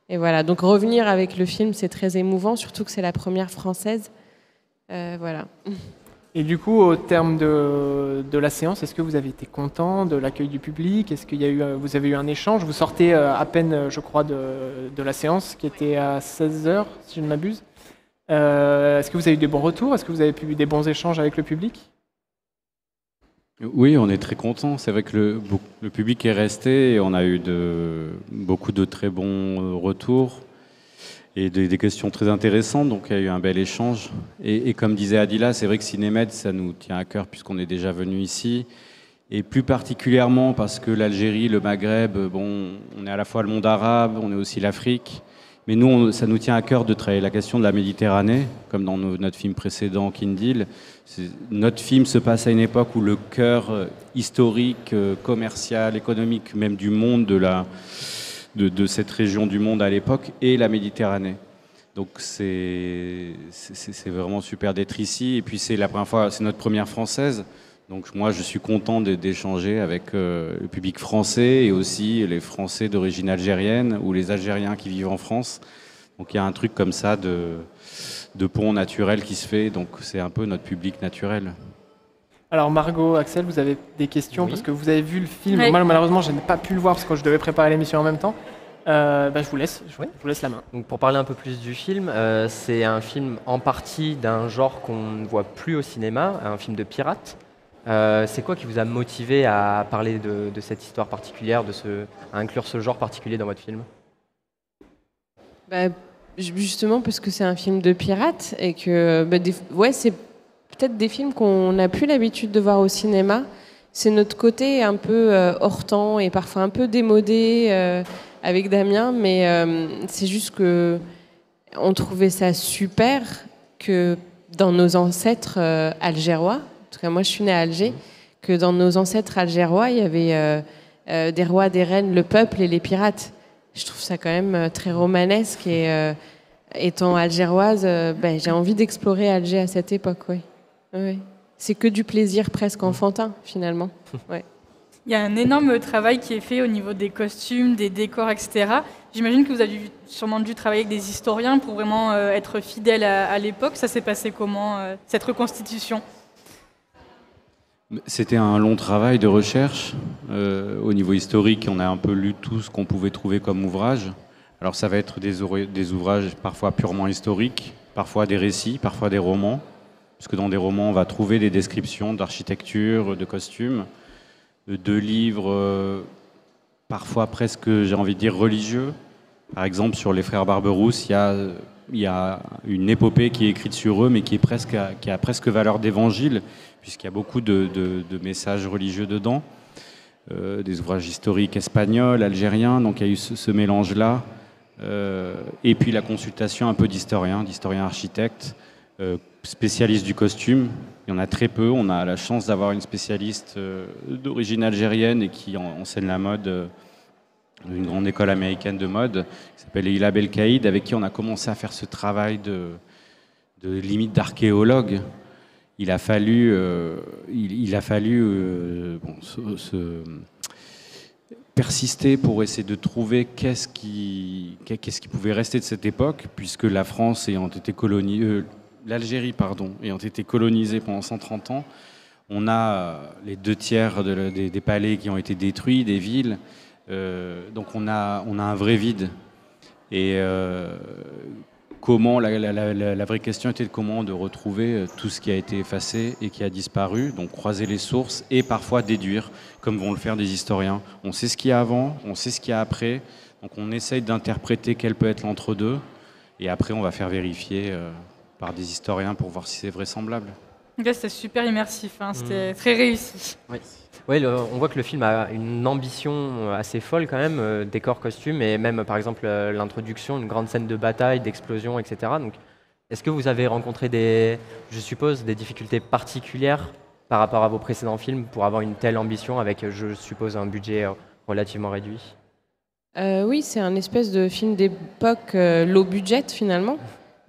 Et voilà, donc revenir avec le film, c'est très émouvant, surtout que c'est la première française. Voilà. Et du coup, au terme de la séance, est-ce que vous avez été content de l'accueil du public ? Est-ce qu'il y a eu, vous avez eu un échange ? Vous sortez à peine, je crois, de la séance qui était à 16h, si je ne m'abuse. Est-ce que vous avez eu des bons retours ? Est-ce que vous avez eu des bons échanges avec le public ? Oui, on est très contents. C'est vrai que le public est resté et on a eu beaucoup de très bons retours et des questions très intéressantes. Donc il y a eu un bel échange. Et comme disait Adila, c'est vrai que Cinémed, ça nous tient à cœur puisqu'on est déjà venu ici. Et plus particulièrement parce que l'Algérie, le Maghreb, on est à la fois le monde arabe, on est aussi l'Afrique. Mais nous, ça nous tient à cœur de travailler la question de la Méditerranée, comme dans notre film précédent, Kindil. Notre film se passe à une époque où le cœur historique, commercial, économique, même du monde, de cette région du monde à l'époque, est la Méditerranée. Donc c'est vraiment super d'être ici. Et puis c'est notre première française. Donc moi, je suis content d'échanger avec le public français et aussi les Français d'origine algérienne ou les Algériens qui vivent en France. Donc il y a un truc comme ça de pont naturel qui se fait. Donc c'est un peu notre public naturel. Alors Margot, Axel, vous avez des questions parce que vous avez vu le film. Oui. Moi, malheureusement, je n'ai pas pu le voir parce que je devais préparer l'émission en même temps. Je vous laisse la main. Donc pour parler un peu plus du film, c'est un film en partie d'un genre qu'on ne voit plus au cinéma, un film de pirate. C'est quoi qui vous a motivé à parler de cette histoire particulière, à inclure ce genre particulier dans votre film ? Justement parce que c'est un film de pirate et que c'est peut-être des films qu'on n'a plus l'habitude de voir au cinéma. C'est notre côté un peu hors temps et parfois un peu démodé avec Damien, mais c'est juste que on trouvait ça super que dans nos ancêtres algérois, en tout cas moi je suis née à Alger, que dans nos ancêtres algérois il y avait des rois, des reines, le peuple et les pirates. Je trouve ça quand même très romanesque et étant algéroise, j'ai envie d'explorer Alger à cette époque. Oui. Oui. C'est que du plaisir presque enfantin finalement. Ouais. Il y a un énorme travail qui est fait au niveau des costumes, des décors, etc. J'imagine que vous avez sûrement dû travailler avec des historiens pour vraiment être fidèle à l'époque. Ça s'est passé comment, cette reconstitution? C'était un long travail de recherche. Au niveau historique, on a un peu lu tout ce qu'on pouvait trouver comme ouvrage. Alors ça va être des ouvrages parfois purement historiques, parfois des récits, parfois des romans. Parce que dans des romans, on va trouver des descriptions d'architecture, de costumes, de livres, parfois presque, j'ai envie de dire, religieux. Par exemple, sur les frères Barberousse, il y a une épopée qui est écrite sur eux, mais qui a presque valeur d'évangile, puisqu'il y a beaucoup de messages religieux dedans. Des ouvrages historiques espagnols, algériens, donc il y a eu ce mélange-là. Et puis la consultation un peu d'historiens architectes, spécialistes du costume. Il y en a très peu. On a la chance d'avoir une spécialiste d'origine algérienne et qui enseigne la mode d'une grande école américaine de mode, qui s'appelle Leila Belkaïd, avec qui on a commencé à faire ce travail de limite d'archéologue. Il a fallu, persister pour essayer de trouver qu'est-ce qui pouvait rester de cette époque, puisque la France ayant été l'Algérie, ayant été colonisée pendant 130 ans, on a les 2/3 des palais qui ont été détruits, des villes, donc on a un vrai vide. Et la vraie question était de retrouver tout ce qui a été effacé et qui a disparu, donc croiser les sources et parfois déduire, comme vont le faire des historiens. On sait ce qu'il y a avant, on sait ce qu'il y a après, donc on essaye d'interpréter quel peut être l'entre-deux, et après on va faire vérifier par des historiens pour voir si c'est vraisemblable. Okay, c'était super immersif, hein, c'était très réussi. Oui. Oui, on voit que le film a une ambition assez folle quand même, décor, costume, et même par exemple l'introduction, une grande scène de bataille, d'explosion, etc. Donc, est-ce que vous avez rencontré je suppose, des difficultés particulières par rapport à vos précédents films pour avoir une telle ambition avec, je suppose, un budget relativement réduit? Oui, c'est un espèce de film d'époque low budget finalement.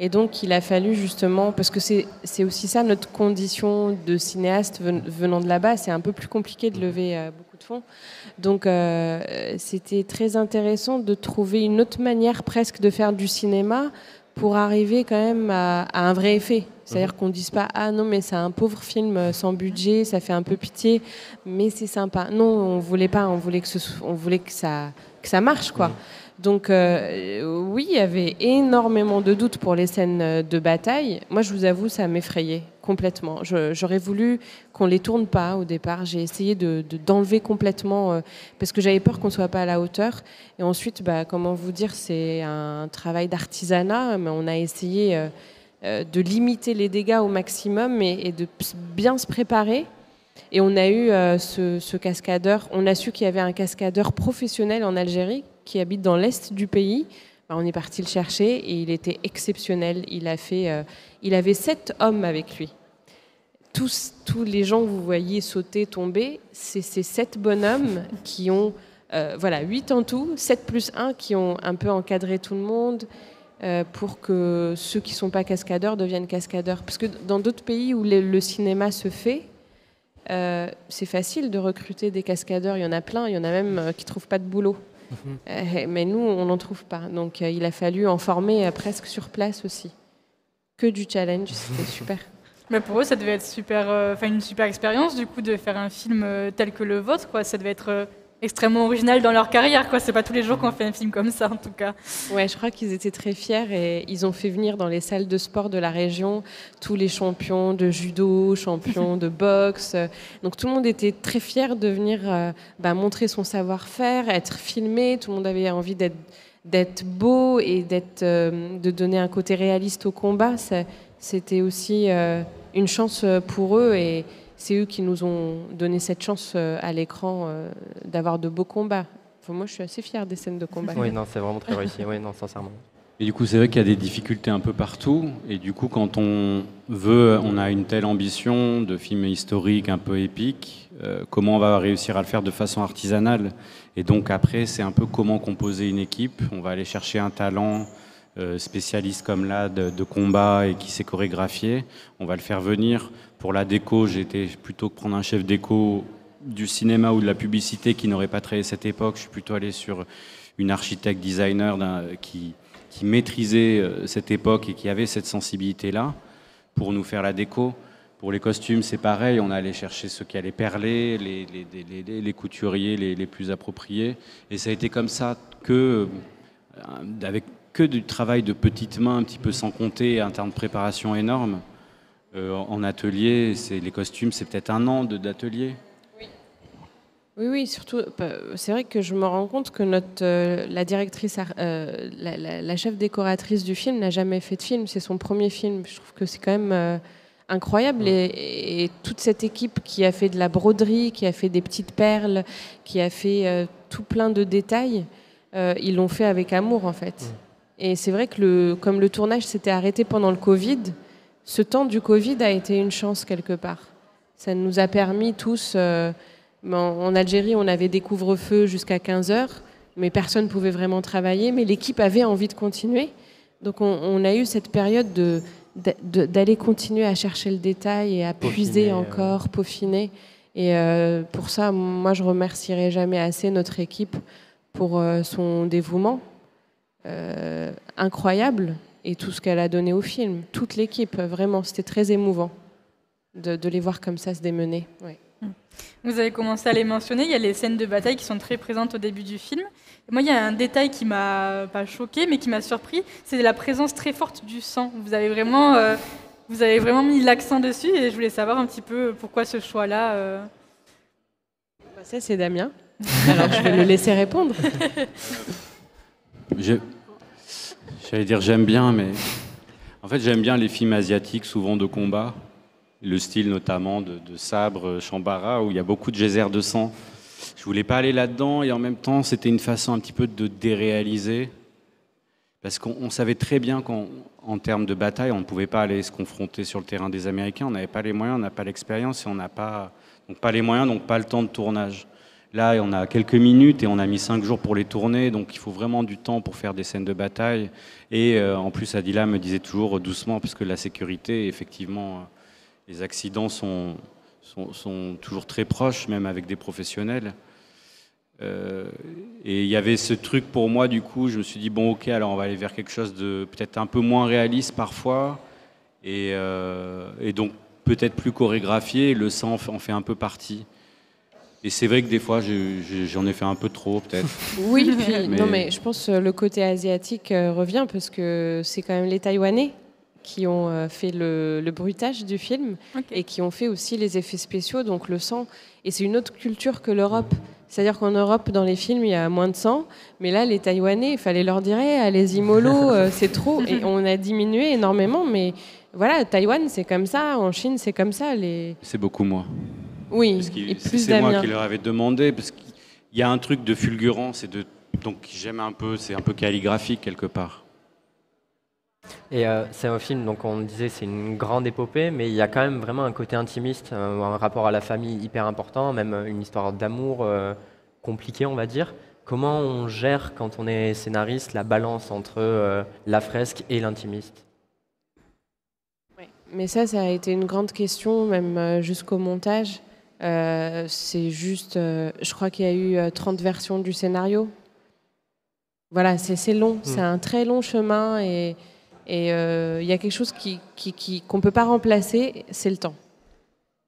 Et donc, il a fallu justement, parce que c'est aussi ça notre condition de cinéaste venant de là-bas, c'est un peu plus compliqué de lever beaucoup de fonds. Donc, c'était très intéressant de trouver une autre manière presque de faire du cinéma pour arriver quand même à un vrai effet. C'est-à-dire qu'on ne dise pas « Ah non, mais c'est un pauvre film sans budget, ça fait un peu pitié, mais c'est sympa ». Non, on voulait pas, on voulait que ça marche, quoi. Donc oui, il y avait énormément de doutes pour les scènes de bataille. Moi, je vous avoue, ça m'effrayait complètement. J'aurais voulu qu'on les tourne pas au départ. J'ai essayé d'enlever complètement parce que j'avais peur qu'on soit pas à la hauteur. Et ensuite, comment vous dire, c'est un travail d'artisanat, mais on a essayé de limiter les dégâts au maximum et de bien se préparer. Et on a eu ce cascadeur. On a su qu'il y avait un cascadeur professionnel en Algérie qui habite dans l'est du pays. On est parti le chercher et il était exceptionnel. Il avait 7 hommes avec lui. Tous les gens que vous voyez sauter, tomber, c'est ces 7 bonhommes qui ont 8 en tout, 7 plus 1 qui ont un peu encadré tout le monde pour que ceux qui ne sont pas cascadeurs deviennent cascadeurs. Parce que dans d'autres pays où le cinéma se fait, c'est facile de recruter des cascadeurs. Il y en a plein, il y en a même qui ne trouvent pas de boulot. Mais nous, on n'en trouve pas. Donc il a fallu en former presque sur place aussi. Que du challenge, c'était super. Mais pour eux, ça devait être une super expérience du coup de faire un film tel que le vôtre, quoi. Ça devait être extrêmement original dans leur carrière, quoi. C'est pas tous les jours qu'on fait un film comme ça, en tout cas. Ouais, je crois qu'ils étaient très fiers et ils ont fait venir dans les salles de sport de la région tous les champions de judo, champions de boxe. Donc tout le monde était très fier de venir montrer son savoir-faire, être filmé. Tout le monde avait envie d'être beau et de donner un côté réaliste au combat. C'était aussi une chance pour eux et c'est eux qui nous ont donné cette chance à l'écran d'avoir de beaux combats. Enfin, moi, je suis assez fière des scènes de combat. Oui, non, c'est vraiment très réussi. Oui, non, sincèrement. Et du coup, c'est vrai qu'il y a des difficultés un peu partout. Et du coup, quand on a une telle ambition de film historique un peu épique, comment on va réussir à le faire de façon artisanale. Et donc après, c'est un peu comment composer une équipe. On va aller chercher un talent spécialiste comme là de combat et qui sait chorégraphier. On va le faire venir. Pour la déco, j'étais plutôt que prendre un chef déco du cinéma ou de la publicité qui n'aurait pas travaillé cette époque. Je suis plutôt allé sur une architecte designer qui maîtrisait cette époque et qui avait cette sensibilité-là pour nous faire la déco. Pour les costumes, c'est pareil, on allait chercher ceux qui allaient perler, les couturiers les plus appropriés. Et ça a été comme ça avec que du travail de petites mains, un petit peu sans compter, un temps de préparation énorme. En atelier, les costumes, c'est peut-être 1 an d'atelier. Oui, surtout, c'est vrai que je me rends compte que la directrice, la chef décoratrice du film n'a jamais fait de film, c'est son premier film. Je trouve que c'est quand même incroyable et toute cette équipe qui a fait de la broderie, qui a fait des petites perles, qui a fait tout plein de détails, ils l'ont fait avec amour en fait. Et c'est vrai que comme le tournage s'était arrêté pendant le Covid, ce temps du Covid a été une chance quelque part. Ça nous a permis tous... En Algérie, on avait des couvre-feux jusqu'à 15h, mais personne ne pouvait vraiment travailler, mais l'équipe avait envie de continuer. Donc on a eu cette période d'aller continuer à chercher le détail et à puiser encore, peaufiner. Et pour ça, moi, je remercierai jamais assez notre équipe pour son dévouement incroyable et tout ce qu'elle a donné au film. Toute l'équipe, vraiment, c'était très émouvant de les voir comme ça se démener. Ouais. Vous avez commencé à les mentionner, il y a les scènes de bataille qui sont très présentes au début du film. Et moi, il y a un détail qui m'a pas choqué, mais qui m'a surpris, c'est la présence très forte du sang. Vous avez vraiment mis l'accent dessus, et je voulais savoir un petit peu pourquoi ce choix-là. Ça, c'est Damien. Alors, je vais le laisser répondre. J'allais dire j'aime bien, mais en fait, j'aime bien les films asiatiques, souvent de combat. Le style notamment de Sabre, Shambara, où il y a beaucoup de geysers de sang. Je voulais pas aller là-dedans et en même temps, c'était une façon un petit peu de déréaliser. Parce qu'on savait très bien qu'en termes de bataille, on ne pouvait pas aller se confronter sur le terrain des Américains. On n'avait pas les moyens, on n'a pas l'expérience et on n'a pas les moyens, donc pas le temps de tournage. Là, on a quelques minutes et on a mis 5 jours pour les tourner, donc il faut vraiment du temps pour faire des scènes de bataille. Et en plus, Adila me disait toujours doucement, parce que la sécurité, effectivement... Les accidents sont toujours très proches, même avec des professionnels. Et il y avait ce truc pour moi, du coup, je me suis dit, bon, ok, alors on va aller vers quelque chose de peut-être un peu moins réaliste parfois, et donc peut-être plus chorégraphié, le sang en fait un peu partie. Et c'est vrai que des fois, j'en ai fait un peu trop, peut-être. Oui, mais je pense que le côté asiatique revient, parce que c'est quand même les Taïwanais qui ont fait le bruitage du film, et qui ont fait aussi les effets spéciaux, donc le sang. Et c'est une autre culture que l'Europe. C'est-à-dire qu'en Europe, dans les films, il y a moins de sang, mais là, les Taïwanais, il fallait leur dire allez-y mollo, c'est trop. Et on a diminué énormément, mais voilà, Taïwan, c'est comme ça, en Chine, c'est comme ça. C'est beaucoup moins. Oui, et plus c'est moi qui leur avais demandé, parce qu'il y a un truc de fulgurance, donc j'aime un peu, c'est un peu calligraphique quelque part. Et c'est un film, donc on disait c'est une grande épopée, mais il y a quand même vraiment un côté intimiste, un rapport à la famille hyper important, même une histoire d'amour compliquée, on va dire. Comment on gère, quand on est scénariste, la balance entre la fresque et l'intimiste ? Mais ça a été une grande question, même jusqu'au montage. C'est juste, je crois qu'il y a eu 30 versions du scénario. Voilà, c'est long, c'est un très long chemin, et il y a quelque chose qu'on ne peut pas remplacer, c'est le temps.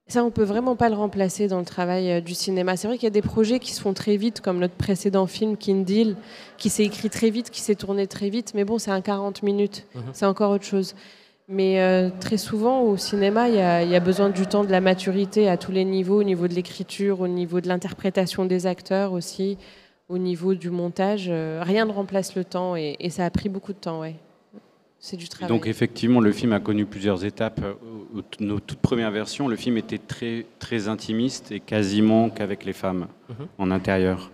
Ça, on ne peut vraiment pas le remplacer dans le travail du cinéma. C'est vrai qu'il y a des projets qui se font très vite, comme notre précédent film, Kindle, qui s'est écrit très vite, qui s'est tourné très vite, mais bon, c'est un 40 minutes, c'est encore autre chose. Mais très souvent, au cinéma, il y a besoin du temps, de la maturité à tous les niveaux, au niveau de l'écriture, au niveau de l'interprétation des acteurs aussi, au niveau du montage. Rien ne remplace le temps, et ça a pris beaucoup de temps, ouais. C'est du travail. Donc effectivement, le film a connu plusieurs étapes. Nos toutes premières versions, le film était très, très intimiste et quasiment qu'avec les femmes en intérieur.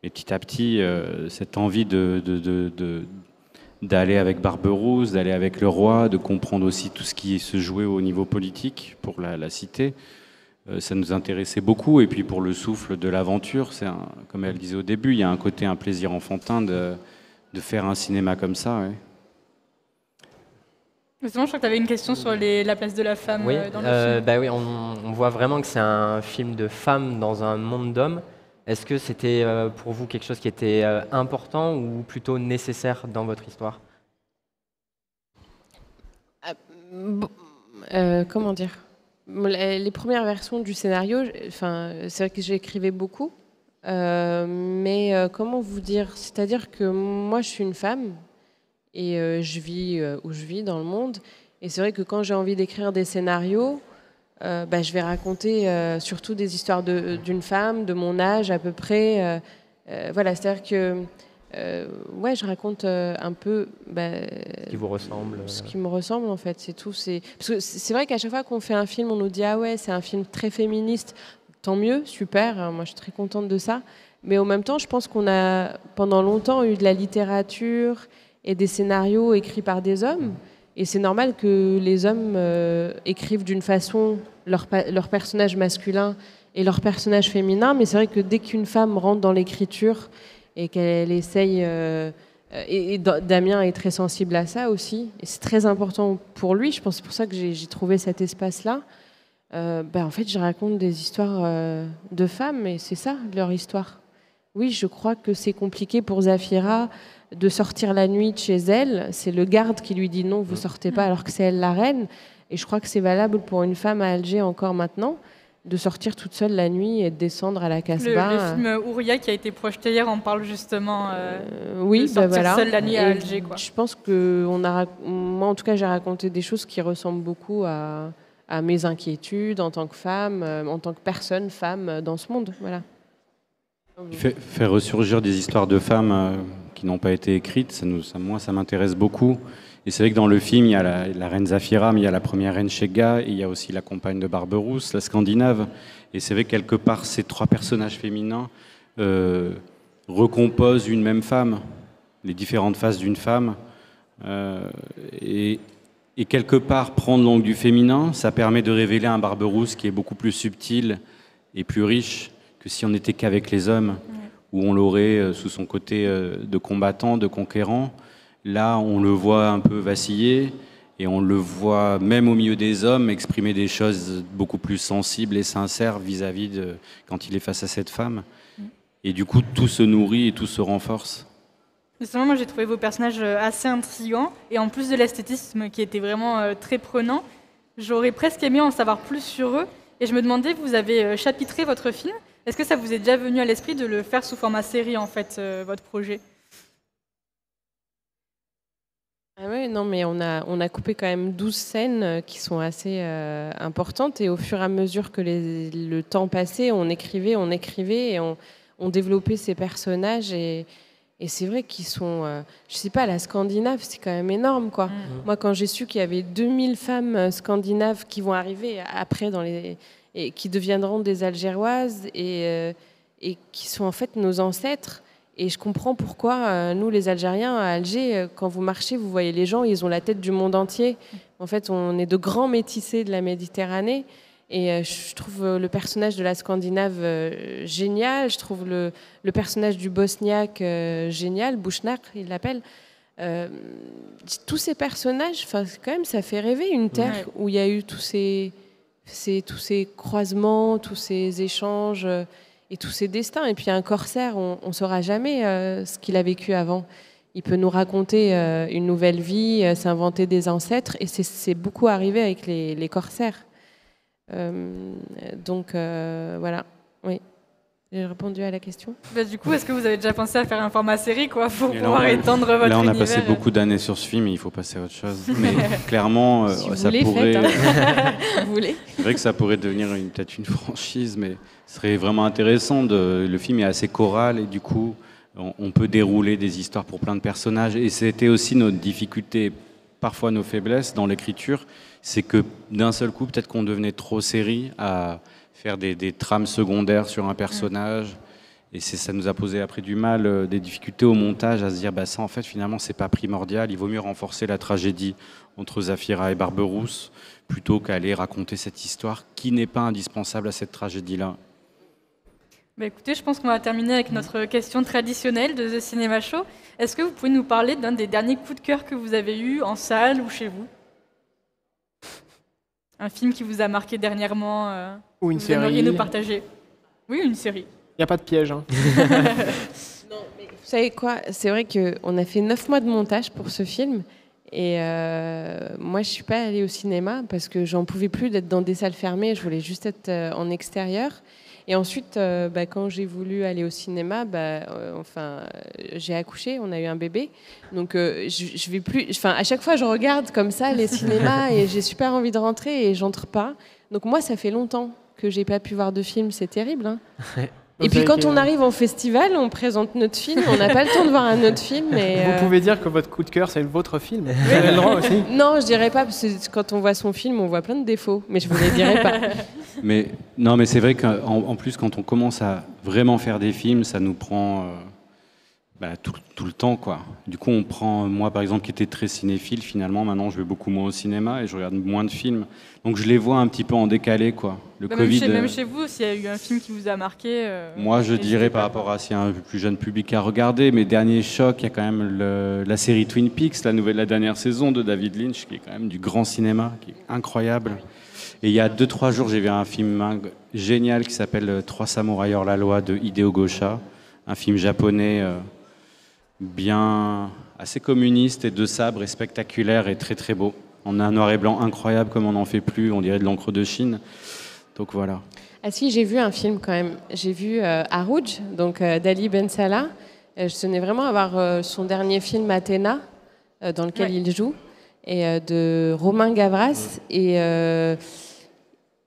Et petit à petit, cette envie d'aller avec Barberousse, d'aller avec le roi, de comprendre aussi tout ce qui se jouait au niveau politique pour la cité, ça nous intéressait beaucoup. Et puis pour le souffle de l'aventure, comme elle disait au début, il y a un côté, un plaisir enfantin de faire un cinéma comme ça. Ouais. Justement, je crois que tu avais une question sur la place de la femme Oui, dans le film. bah oui, on voit vraiment que c'est un film de femmes dans un monde d'hommes. Est-ce que c'était pour vous quelque chose qui était important ou plutôt nécessaire dans votre histoire? Comment dire? Les premières versions du scénario, c'est vrai que j'écrivais beaucoup, mais comment vous dire? C'est-à-dire que moi, je suis une femme et je vis où je vis dans le monde. Et c'est vrai que quand j'ai envie d'écrire des scénarios, je vais raconter surtout des histoires d'une femme, de mon âge à peu près. Voilà, c'est-à-dire que je raconte un peu Ce qui vous ressemble. ce qui me ressemble en fait, c'est tout. Parce que c'est vrai qu'à chaque fois qu'on fait un film, on nous dit ah ouais, c'est un film très féministe. Tant mieux, super. Moi, je suis très contente de ça. Mais en même temps, je pense qu'on a pendant longtemps eu de la littérature et des scénarios écrits par des hommes. Et c'est normal que les hommes écrivent d'une façon leur personnage masculin et leur personnage féminin. Mais c'est vrai que dès qu'une femme rentre dans l'écriture et qu'elle essaye... et Damien est très sensible à ça aussi. Et c'est très important pour lui. Je pense que c'est pour ça que j'ai trouvé cet espace-là. En fait, je raconte des histoires de femmes et c'est ça, leur histoire. Oui, je crois que c'est compliqué pour Zafira de sortir la nuit de chez elle. C'est le garde qui lui dit non, vous sortez pas, alors que c'est elle la reine. Et je crois que c'est valable pour une femme à Alger encore maintenant, de sortir toute seule la nuit et de descendre à la Casbah. Le film Ouria qui a été projeté hier en parle justement oui, de sortir voilà. seule la nuit à Alger. Quoi. Je pense que moi, en tout cas, j'ai raconté des choses qui ressemblent beaucoup à mes inquiétudes en tant que femme, en tant que personne, femme dans ce monde. Voilà. Faire ressurgir des histoires de femmes qui n'ont pas été écrites, moi, ça m'intéresse beaucoup. Et c'est vrai que dans le film, il y a la reine Zafira, mais il y a la première reine Shega, et il y a aussi la compagne de Barberousse, la Scandinave. Et c'est vrai que quelque part, ces trois personnages féminins recomposent une même femme, les différentes faces d'une femme. Et quelque part, prendre l'angle du féminin, ça permet de révéler un Barberousse qui est beaucoup plus subtil et plus riche que si on n'était qu'avec les hommes, où on l'aurait sous son côté de combattant, de conquérant. Là, on le voit un peu vaciller, et on le voit même au milieu des hommes exprimer des choses beaucoup plus sensibles et sincères vis-à-vis de quand il est face à cette femme. Et du coup, tout se nourrit et tout se renforce. Justement, moi j'ai trouvé vos personnages assez intrigants, et en plus de l'esthétisme qui était vraiment très prenant, j'aurais presque aimé en savoir plus sur eux. Et je me demandais, vous avez chapitré votre film, est-ce que ça vous est déjà venu à l'esprit de le faire sous format série, en fait, votre projet? Ah oui, non, mais on a coupé quand même 12 scènes qui sont assez importantes, et au fur et à mesure que le temps passait, on écrivait et on développait ces personnages, et c'est vrai qu'ils sont, je sais pas, la Scandinave, c'est quand même énorme, quoi. Moi, quand j'ai su qu'il y avait 2000 femmes scandinaves qui vont arriver après et qui deviendront des Algéroises et qui sont en fait nos ancêtres. Et je comprends pourquoi nous, les Algériens, à Alger, quand vous marchez, vous voyez les gens, ils ont la tête du monde entier. En fait, on est de grands métissés de la Méditerranée. Et je trouve le personnage de la Scandinave génial. Je trouve le personnage du Bosniaque génial, Bouchnak, il l'appelle. Tous ces personnages, quand même, ça fait rêver une terre où il y a eu tous ces croisements, tous ces échanges et tous ces destins. Et puis un corsaire, on ne saura jamais ce qu'il a vécu avant. Il peut nous raconter une nouvelle vie, s'inventer des ancêtres, et c'est beaucoup arrivé avec les corsaires. Donc voilà, oui. J'ai répondu à la question. Du coup, est-ce que vous avez déjà pensé à faire un format série, quoi, pour pouvoir étendre votre univers? Là, on a passé beaucoup d'années sur ce film, et il faut passer à autre chose. Mais clairement, si vous ça voulez, pourrait... vous voulez. C'est vrai que ça pourrait devenir peut-être une franchise, mais ce serait vraiment intéressant. Le film est assez choral, et du coup, on peut dérouler des histoires pour plein de personnages. Et c'était aussi notre difficulté, parfois nos faiblesses dans l'écriture, c'est que d'un seul coup, peut-être qu'on devenait trop série à faire des trames secondaires sur un personnage. Et ça nous a posé après du mal, des difficultés au montage, à se dire ça en fait finalement c'est pas primordial, il vaut mieux renforcer la tragédie entre Zafira et Barberousse plutôt qu'aller raconter cette histoire qui n'est pas indispensable à cette tragédie-là. Écoutez, je pense qu'on va terminer avec notre question traditionnelle de The Cinema Show. Est-ce que vous pouvez nous parler d'un des derniers coups de cœur que vous avez eu en salle ou chez vous? Un film qui vous a marqué dernièrement, ou une vous série. aimeriez nous partager? Oui, une série. Il n'y a pas de piège. Hein. Vous savez quoi? C'est vrai qu'on a fait 9 mois de montage pour ce film. Et moi, je ne suis pas allée au cinéma parce que j'en pouvais plus d'être dans des salles fermées. Je voulais juste être en extérieur. Et ensuite, quand j'ai voulu aller au cinéma, j'ai accouché, on a eu un bébé. Donc, je vais plus. Enfin, à chaque fois, je regarde comme ça les cinémas et j'ai super envie de rentrer et j'entre pas. Donc, moi, ça fait longtemps que j'ai pas pu voir de film. C'est terrible. Hein. Et puis quand on arrive en festival, on présente notre film, on n'a pas le temps de voir un autre film. Et Vous pouvez dire que votre coup de cœur, c'est votre film. Vous avez le droit aussi. Non, je dirais pas, parce que quand on voit son film, on voit plein de défauts, mais je vous les dirai pas. Mais c'est vrai qu'en plus, quand on commence à vraiment faire des films, ça nous prend tout le temps, quoi. Du coup, on prend, moi par exemple, qui était très cinéphile, finalement, maintenant je vais beaucoup moins au cinéma et je regarde moins de films. Donc je les vois un petit peu en décalé, quoi. Le Covid. Même chez vous, s'il y a eu un film qui vous a marqué. Moi, je dirais par rapport à s'il y a un plus jeune public à regarder, mes derniers chocs, il y a quand même la série Twin Peaks, la dernière saison de David Lynch, qui est quand même du grand cinéma, qui est incroyable. Et il y a 2-3 jours, j'ai vu un film génial qui s'appelle 3 samouraïs hors la loi de Hideo Gosha, un film japonais bien assez communiste et de sabre et spectaculaire et très très beau. On a un noir et blanc incroyable comme on n'en fait plus, on dirait de l'encre de Chine. Donc voilà. Ah si, j'ai vu un film quand même. J'ai vu Arouj, donc d'Ali Ben Salah. Je tenais vraiment à voir son dernier film Athéna, dans lequel il joue, et de Romain Gavras. Et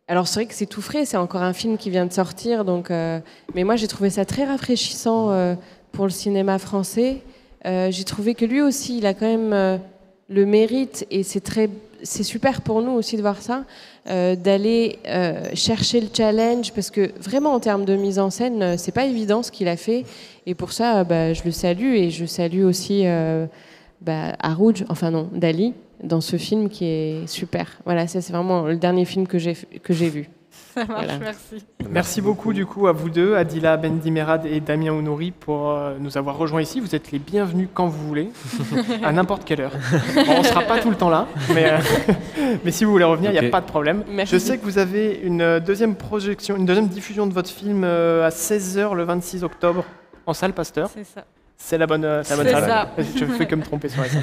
alors c'est vrai que c'est tout frais, c'est encore un film qui vient de sortir, donc. Mais moi j'ai trouvé ça très rafraîchissant pour le cinéma français. J'ai trouvé que lui aussi, il a quand même le mérite, et c'est super pour nous aussi de voir ça, d'aller chercher le challenge, parce que vraiment en termes de mise en scène, c'est pas évident ce qu'il a fait, et pour ça, je le salue, et je salue aussi Arouj, Dali, dans ce film qui est super. Voilà, ça c'est vraiment le dernier film que j'ai vu. Ça marche, Voilà. merci. Merci beaucoup du coup à vous deux, Adila Bendimerad et Damien Ounouri, pour nous avoir rejoints ici. Vous êtes les bienvenus quand vous voulez, à n'importe quelle heure. Bon, on ne sera pas tout le temps là, mais si vous voulez revenir, il n'y a pas de problème. Merci. Je sais que vous avez une deuxième projection, une deuxième diffusion de votre film à 16h le 26 octobre en salle Pasteur. C'est ça. C'est la bonne salle. ça. Je fais que me tromper sur ça.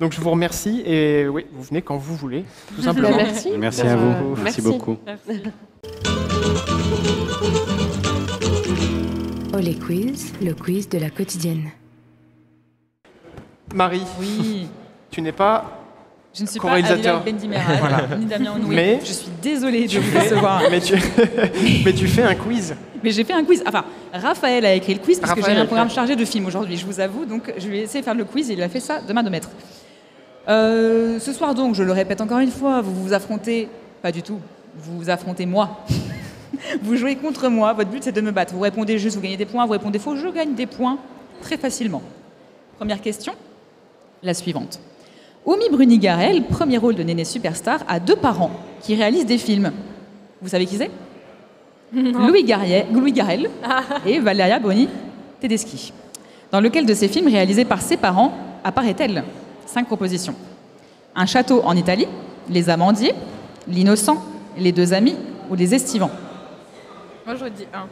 Donc je vous remercie et oui, vous venez quand vous voulez, tout simplement. Merci. Merci à vous, Merci. merci beaucoup. Merci. Olé Quiz, le quiz de la quotidienne. Marie, Oui. tu n'es pas Je ne suis pas Co-réalisateur. Adila Bendimerad, Voilà. ni Damien Onoué. Mais- Je suis désolée de vous décevoir. mais tu fais un quiz. Mais j'ai fait un quiz. Enfin, Raphaël a écrit le quiz parce que Raphaël j'ai a un programme écrit. chargé de films aujourd'hui, je vous avoue. Donc, je vais essayer de faire le quiz et il a fait ça de main de maître. Ce soir, donc, je le répète encore une fois, vous vous affrontez. Pas du tout. Vous vous affrontez moi. Vous jouez contre moi. Votre but, c'est de me battre. Vous répondez juste, vous gagnez des points. Vous répondez faux, je gagne des points très facilement. Première question, la suivante. Omi Brunigarel, premier rôle de Néné Superstar, a 2 parents qui réalisent des films. Vous savez qui c'est? Louis Garrel et Valeria Boni Tedeschi. Dans lequel de ces films réalisés par ses parents apparaît-elle? 5 propositions. Un château en Italie, Les Amandiers, L'Innocent, Les 2 amis ou Les Estivants. Moi, j'aurais dit un.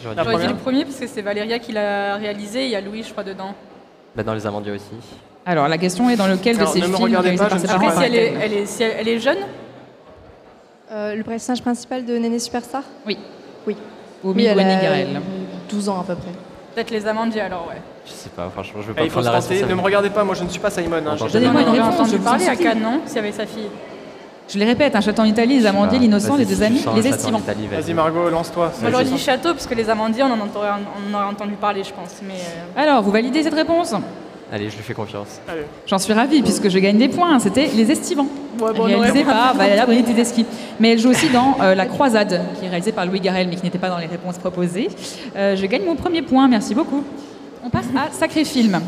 J'aurais La dit- J'aurais dit première. le premier parce que c'est Valéria qui l'a réalisé. Il y a Louis, je crois, dedans. dans Les Amandiers aussi. Alors, la question est dans lequel Alors, de ces ne me films regardez réalisés pas, par je ses ne parents sais Après, si apparaît-elle? si elle est jeune, Le personnage principal de Néné Superstar Oui. Oui. Omi elle a Brunigarel. 12 ans à peu près. peut-être les amandiers alors, ouais. Je sais pas, franchement, je veux Eh, pas il faut prendre se la tenter. Ne me responsabilité. regardez pas, moi je ne suis pas Simon. Hein, Attends, j'ai- Donnez-moi une On aurait réponse, entendu je vous en parler à supplie. Cannes, non? S'il y avait sa fille. Je les répète, un château en Italie, Les Amandiers, L'Innocent, Vas-y, Les 2 amis, sens Les le château en Estivants. Italie, Vas-y Margot, lance-toi. Moi, j'aurais dit château parce que les amandiers, on aurait entendu parler, je pense. Mais Alors, vous validez cette réponse? Allez, je lui fais confiance. Allez. J'en suis ravie puisque je gagne des points. C'était Les Estivants, réalisé par Valéria Bruni Tedeschi. Mais elle joue aussi dans La Croisade, qui est réalisée par Louis Garrel, mais qui n'était pas dans les réponses proposées. Je gagne mon premier point, merci beaucoup. On passe à Sacré Film.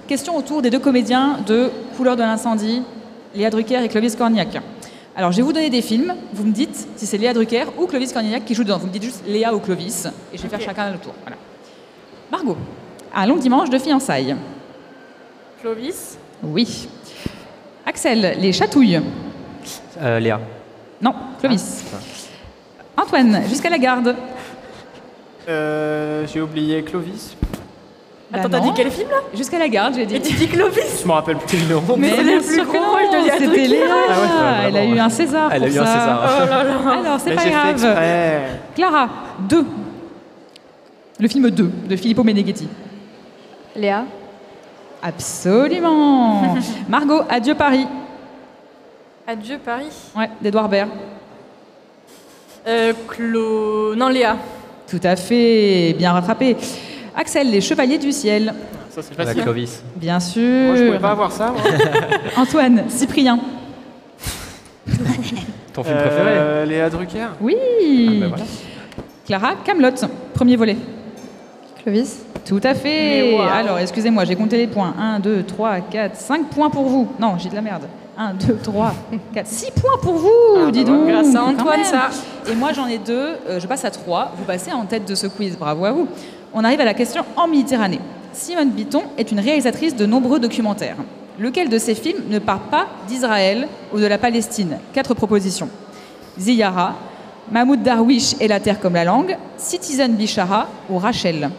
Question autour des deux comédiens de Couleur de l'incendie, Léa Drucker et Clovis Cornillac. Alors, je vais vous donner des films. Vous me dites si c'est Léa Drucker ou Clovis Cornillac qui joue dedans. Vous me dites juste Léa ou Clovis, et je vais faire chacun le tour. Voilà. Margot, Un long dimanche de fiançailles. Clovis. Oui. Axel, Les Chatouilles. Léa. Non, Clovis. Antoine, Jusqu'à la garde. J'ai oublié Clovis. Attends, Bah t'as non. dit quel film là? Jusqu'à la garde, j'ai dit. Et tu dis Clovis? Je me rappelle plus le nom. Mais c'est le bien plus sûr gros que non, rôle de Léa c'était Drucker. Léa. Ah ouais, Elle a vraiment, eu un César. Elle a pour eu un ça. César. Oh là là. Alors, c'est Mais pas j'ai fait grave. exprès. Clara, 2. Le film 2 de Filippo Meneghetti. Léa. Absolument. Margot, Adieu Paris. Adieu Paris. Ouais, d'Edouard Baird. Non, Léa. Tout à fait, bien rattrapé. Axel, Les Chevaliers du ciel. Ça, c'est La facile. Clovis. Bien sûr. Moi, je pouvais pas avoir ça. Moi. Antoine, Cyprien. Ton film préféré? Léa Drucker. Oui. Ben voilà. Clara, Camelot, premier volet. Clovis. Tout à fait. Mais waouh. Alors, excusez-moi, j'ai compté les points. 1, 2, 3, 4, 5 points pour vous. Non, j'ai de la merde. 1, 2, 3, 4, 6 points pour vous, dis donc. Grâce à quand Antoine, même. ça. Et moi, j'en ai 2. Je passe à 3. Vous passez en tête de ce quiz. Bravo à vous. On arrive à la question en Méditerranée. Simone Bitton est une réalisatrice de nombreux documentaires. Lequel de ces films ne parle pas d'Israël ou de la Palestine? 4 propositions. Ziyara, Mahmoud Darwish et la terre comme la langue, Citizen Bishara ou Rachel.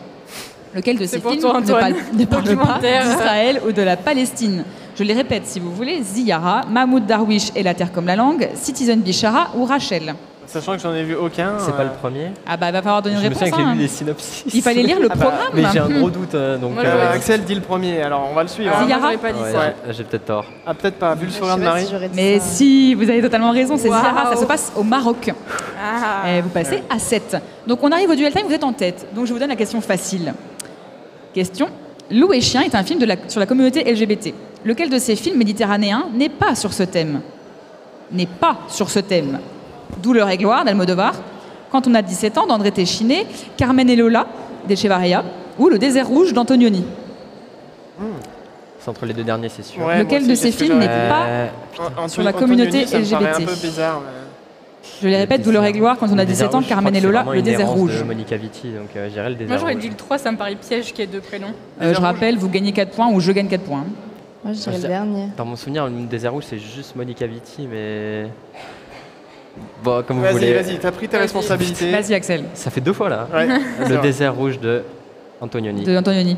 Lequel de ces pour films toi, ne parle, Antoine. ne parle pas Documentaire. d'Israël ou de la Palestine? Je les répète si vous voulez. Ziyara, Mahmoud Darwish et la terre comme la langue, Citizen Bishara ou Rachel. Sachant que j'en ai vu aucun. C'est pas le premier? Ah bah, il va falloir donner une Je me réponse. souviens que j'ai hein. lu les synopsis. Il fallait lire le Ah bah, programme. Mais j'ai un gros doute, donc... Moi, j'aurais dit- Axel dit le premier, alors on va le suivre. Ah, hein. moi, Ziyara. j'aurais pas dit Ouais, ça. Ouais. j'ai peut-être tort. Ah, peut-être pas, vu le sourire de Je sais pas Marie. si j'aurais dit Mais ça. si, vous avez totalement raison, c'est Waouh. Ziyara, ça se passe au Maroc. Ah. Et vous passez à 7. Donc on arrive au duel time, vous êtes en tête. Donc je vous donne la question facile. Question. Loup et chien est un film sur la communauté LGBT. Lequel de ces films méditerranéens n'est pas sur ce thème? N'est pas sur ce thème. Douleur et gloire d'Almodovar, Quand on a 17 ans d'André Téchiné, Carmen et Lola d'Echevarria ou Le désert rouge d'Antonioni. C'est entre les deux derniers, c'est sûr. Ouais, Lequel moi aussi, de ces c'est ce que films n'est j'aurais- pas Anto- sur la communauté Antonioni, ça me paraît LGBT. un peu bizarre. Mais... Je les répète, Douleur et gloire, Quand on a Le 17 désert ans, rouge, je Carmen crois et que c'est Lola, vraiment Le une désert errance rouge. de Monica Vitti, donc je dirais le désert Moi, j'aurais rouge. dit le 3, ça me paraît piège qu'il y ait deux prénoms. Je rappelle, vous gagnez 4 points ou je gagne 4 points. Moi, je dirais Je- le dernier. Dans mon souvenir, le désert rouge, c'est juste Monica Vitti, mais... Bon, comme vous Vas-y, voulez. vas-y, t'as pris tes responsabilités. Vas-y Axel, Ça fait 2 fois, là. Ouais, c'est Le vrai. désert rouge de Antonioni. de Antonioni.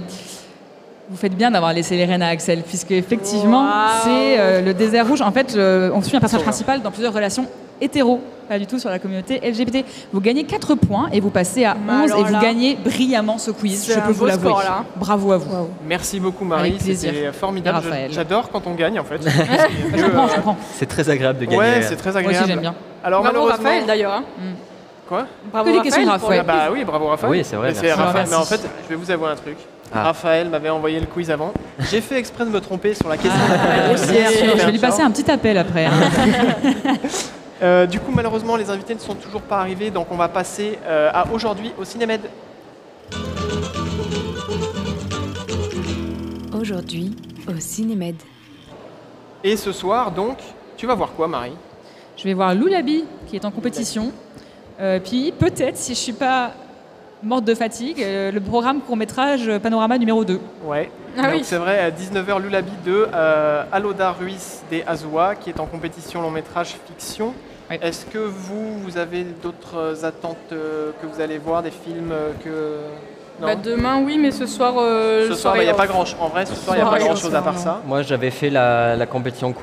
Vous faites bien d'avoir laissé les rênes à Axel, puisque effectivement, Waouh. c'est le désert rouge. En fait, on suit un personnage principal dans plusieurs relations hétéro, pas du tout sur la communauté LGBT. Vous gagnez 4 points et vous passez à Mais 11 et alors vous là, gagnez brillamment ce quiz, c'est je un peux vous beau l'avouer. score, là. Bravo à vous. Merci beaucoup Marie, Avec plaisir. c'était formidable. Et Raphaël. J'adore quand on gagne en fait. Je comprends, je comprends. C'est très agréable de gagner. Ouais, c'est très Moi agréable. aussi j'aime bien. Alors Bravo malheureusement, Raphaël d'ailleurs. Hein. quoi Bravo Que des questions de pour Raphaël. le Ah bah oui, bravo Raphaël. Oui, c'est vrai, Mais c'est merci. Raphaël. Merci. Mais en fait, je vais vous avouer un truc. Ah. Raphaël m'avait envoyé le quiz avant. J'ai fait exprès de me tromper sur la question. Bien sûr, je vais lui passer un petit appel après. hein. Du coup, malheureusement, les invités ne sont toujours pas arrivés, donc on va passer à aujourd'hui au Cinémed. Aujourd'hui, au Cinémed. Et ce soir, donc, tu vas voir quoi, Marie? Je vais voir Lou Labi qui est en compétition. Puis peut-être, si je suis pas morte de fatigue, le programme court-métrage Panorama numéro 2. Ouais. Ah donc oui. c'est vrai, à 19h, Lulabi 2, Aloda Ruiz de Azua, qui est en compétition long-métrage fiction. Oui. Est-ce que vous avez d'autres attentes que vous allez voir, des films que... Non. Bah, demain, oui, mais ce soir. Ce soir, il n'y a pas grand-chose. En vrai, ce soir, il n'y a pas Soirée, grand-chose à part non. ça. Moi, j'avais fait la compétition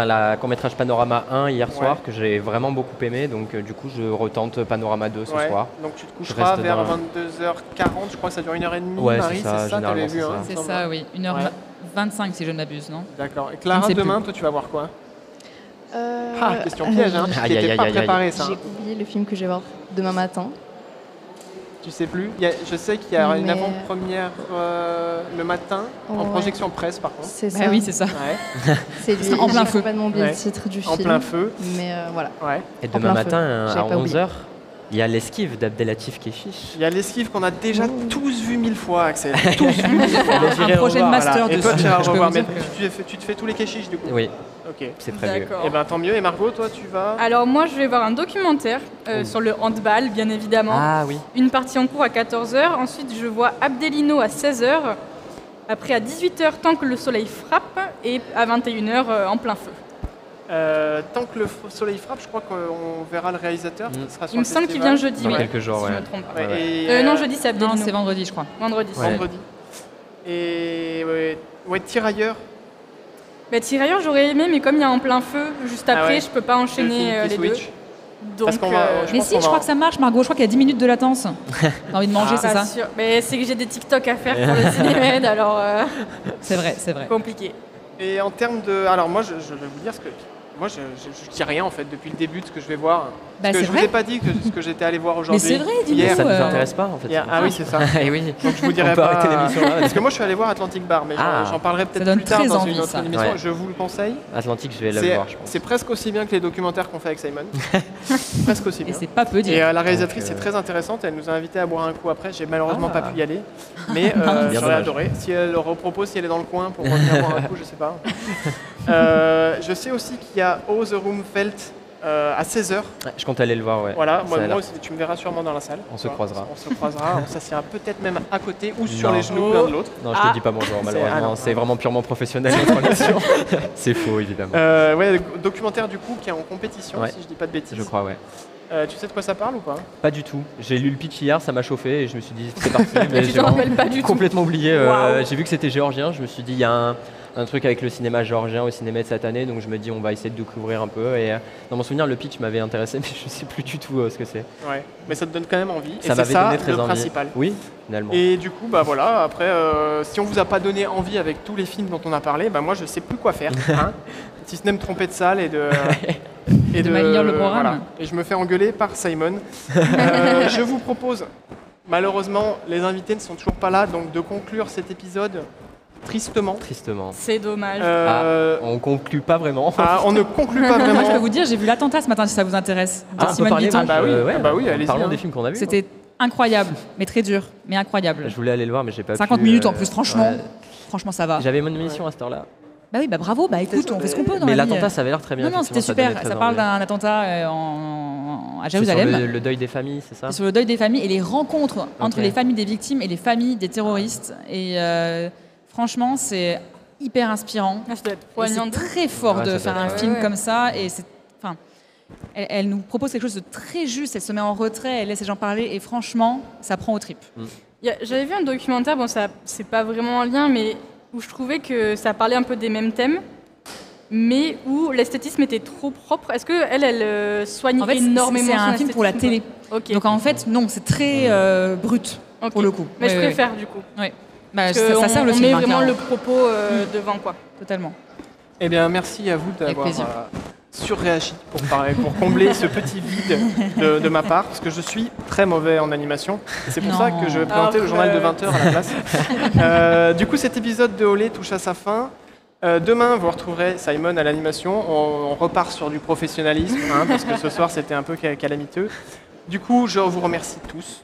la court-métrage Panorama 1 hier soir, que j'ai vraiment beaucoup aimé. Donc, du coup, je retente Panorama 2 ce Ouais. soir. Donc tu te coucheras reste vers dans- 22h40, je crois que ça dure 1h30, Ouais, Marie, c'est ça, c'est ça, t'avais généralement, vu, c'est hein, ça. il C'est me semble. ça, oui. 1h25 si je ne m'abuse, non? D'accord. Et Je Clara, ne sais demain, toi, tu vas voir quoi? Euh, Question piège, hein, Aïe, qui aïe, n'était aïe, pas aïe, aïe. préparé, ça. J'ai oublié le film que je vais voir demain matin. Tu sais plus. Je sais qu'il y a une avant-première le matin, en projection presse par contre. C'est ça. Bah oui, c'est ça. Ouais. C'est lui. En plein feu. J'ai complètement oublié Ouais. le titre du En film. plein feu. Mais voilà. Ouais. Et En demain plein matin, feu. à J'avais pas oublié. 11h, il y a l'esquive d'Abdelatif Kechiche. Il y a l'esquive qu'on a déjà tous vu 1000 fois, Axel. Tous vu 1000 fois. Un projet de master Voilà. Et toi, dessus. tu vas Je peux revoir. vous Mais dire que- tu te fais tous les kéchiches du coup. Oui, Ok. c'est prévu. D'accord. Et ben tant mieux. Et Margot, toi, tu vas. Alors moi, je vais voir un documentaire sur le handball, bien évidemment. Ah oui. Une partie en cours à 14h. Ensuite, je vois Abdelino à 16h. Après, à 18h, Tant que le soleil frappe. Et à 21h, En plein feu. Tant que le soleil frappe, je crois qu'on verra le réalisateur. Ce sera sur Il me le semble qu'il festival. vient jeudi, Dans oui, quelques jours, si je ouais. me trompe pas. Ouais, Ouais. et, Non, jeudi, c'est Non, Abdelino. c'est vendredi, je crois. Vendredi. Ouais. vendredi. Et ouais, Tirailleurs. Bah, Tirailleurs, j'aurais aimé, mais comme il y a En plein feu, juste après, Ah ouais. je peux pas Le enchaîner film qui les deux. switch. Donc, Parce qu'on va- Mais pense si, qu'on je va- crois que ça marche, Margot. Je crois qu'il y a 10 minutes de latence. T'as envie de manger, c'est pas ça sûr. Mais c'est que j'ai des TikTok à faire pour le Cinémed, alors C'est vrai, c'est vrai. compliqué. Et en termes de. Alors, moi, je vais vous dire ce que. Moi, je dis rien en fait depuis le début de ce que je vais voir. Bah, Parce que c'est je vous vrai. ai pas dit que ce que j'étais allé voir Mais aujourd'hui. c'est vrai, dis-nous. hier. Ça ne nous euh, intéresse pas en fait. Ah oui, c'est ça. Eh oui. Donc je vous dirai On peut pas. arrêter l'émission là. Parce que moi, je suis allé voir Atlantic Bar, mais Ah. j'en parlerai peut-être donne plus tard très dans envie, une autre ça. émission. Ouais. Je vous le conseille. Atlantique, je vais le C'est- voir, je pense. C'est presque aussi bien que les documentaires qu'on fait avec Simon. presque aussi Et bien. c'est pas peu Et dire. la réalisatrice Donc, est très intéressante. Elle nous a invités à boire un coup après. J'ai malheureusement Ah. pas pu y aller, mais Bien j'aurais dommage. adoré. Si elle le repropose, si elle est dans le coin pour revenir boire un coup, je sais pas. Je sais aussi qu'il y a Oh the Room Felt à 16h. Ouais, je compte aller le voir, ouais. Voilà, Ça a moi l'air- aussi, tu me verras sûrement dans la salle. On se Voilà, croisera. On se croisera, on s'assiera peut-être même à côté ou sur Non. les genoux l'un de l'autre. Non, je Ah. te dis pas bonjour, Ah malheureusement. non. C'est vraiment purement professionnel notre émission. C'est faux, évidemment. Ouais, documentaire du coup qui est en compétition, Ouais. si je dis pas de bêtises. Je crois, ouais. Tu sais de quoi ça parle ou pas? Pas du tout. J'ai lu le pitch hier, ça m'a chauffé et je me suis dit c'est parti. Mais tu j'ai t'en vraiment rappelles pas du tout. complètement oublié. Waouh. J'ai vu que c'était géorgien. Je me suis dit il y a un truc avec le cinéma géorgien au Cinémed cette année, donc je me dis on va essayer de découvrir un peu. Et dans mon souvenir, le pitch m'avait intéressé, mais je sais plus du tout ce que c'est. Ouais, mais ça te donne quand même envie. Ça et c'est m'avait ça donné très le envie. principal. Oui, finalement. Et du coup, bah voilà, après, si on vous a pas donné envie avec tous les films dont on a parlé, bah moi je sais plus quoi faire. Hein, si ce n'est me tromper de salle et de. De mal lire le programme. voilà. Et je me fais engueuler par Simon. Je vous propose, malheureusement, les invités ne sont toujours pas là, donc de conclure cet épisode tristement. Tristement. C'est dommage. On conclut pas vraiment. On ne conclut pas Moi, je peux vraiment. vous dire, j'ai vu l'attentat ce matin, si ça vous intéresse. De Ah, on peut Simone parler Guitton. moi, bah oui, ouais, ah bah oui, allez-y, Parlons hein. des films qu'on a vus. C'était incroyable, mais très dur, mais incroyable. Je voulais aller le voir, mais j'ai pas 50 pu, minutes en plus, franchement. ouais. Franchement, ça va. J'avais mon émission à cette heure-là. Bah oui, bah bravo, bah écoute, on fait ce qu'on peut dans Mais la vie. l'attentat, ça avait l'air très bien. Non, non, c'était effectivement, super. donnait Ça très parle envie. d'un attentat à C'est sur Jérusalem. le deuil des familles, c'est ça C'est sur le deuil des familles et les rencontres entre Ok. les familles des victimes et les familles des terroristes. Et franchement, c'est hyper inspirant. Ah, ça doit être Et poignant c'est de- très fort Ouais, de ça faire doit un être- film ouais. comme ça. Et c'est, enfin, elle nous propose quelque chose de très juste. Elle se met en retrait, elle laisse les gens parler. Et franchement, ça prend aux tripes. J'avais vu un documentaire, bon, ça c'est pas vraiment un lien, mais où je trouvais que ça parlait un peu des mêmes thèmes, mais où l'esthétisme était trop propre. Est-ce qu'elle soigne En fait, énormément c'est son un film pour la esthétisme télé. ou pas Ok. Donc en fait, non, c'est très brut Ok. pour le coup. Mais je Ouais, ouais. préfère du coup. Ouais. Bah, Parce ça que sert le on film. met hein, vraiment clairement. le propos devant quoi. Totalement. Eh bien, merci à vous d'avoir plaisir. surréagi pour combler ce petit vide de ma part, parce que je suis très mauvais en animation. C'est pour Non. ça que je vais présenter le journal de 20h à la place. Du coup, cet épisode de Olé touche à sa fin. Demain, vous retrouverez Simon à l'animation. On repart sur du professionnalisme, hein, parce que ce soir, c'était un peu calamiteux. Du coup, je vous remercie tous,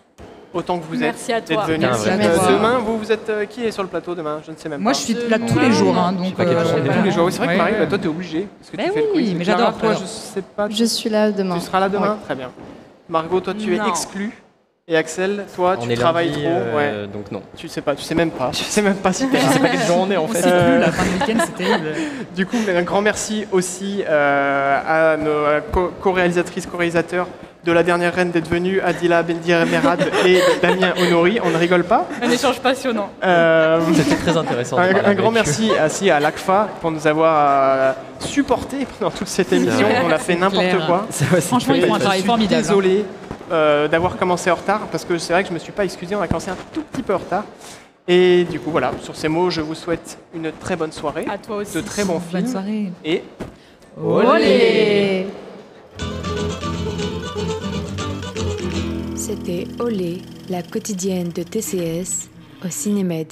autant que vous Merci à êtes, d'être toi. venus. Merci à toi. Demain, vous êtes qui est sur le plateau demain? Je ne sais même Moi, pas. je suis là tous les jours, hein, donc. pas quel jour on est. Tous les jours. Oui, c'est vrai que Ouais, Marie, ouais. bah, toi, t'es obligée. Parce que Bah tu fais le oui, quiz. mais Clara, j'adore, Toi, j'adore. je sais pas. Je suis là demain. Tu seras là demain. Ouais. Très bien. Margot, toi, tu es Non. exclue. Et Axel, toi, On tu est travailles lundi, trop. Ouais. donc non. Tu sais pas. Tu sais même pas. Tu sais même pas si t'es Je là. sais pas quel jour on est en On fait. sait plus, la fin de week-end, c'est terrible. Du coup, un grand merci aussi à nos co-réalisatrices, co-réalisateurs de La Dernière Reine d'être venus, Adila Bendir Merad et Damien Honori. On ne rigole pas. Un échange passionnant. C'était très intéressant. de parler Un grand avec eux. merci aussi à l'ACFA pour nous avoir supportés pendant toute cette émission. vrai. On a fait n'importe clair. quoi. Franchement, ils font un travail formidable. Je suis désolé d'avoir commencé en retard parce que c'est vrai que je ne me suis pas excusé. On a commencé un tout petit peu en retard. Et du coup, voilà, sur ces mots, je vous souhaite une très bonne soirée, À toi aussi. de très bons Bonne films soirée. et Olé. C'était Olé, la quotidienne de TCS au Cinémed.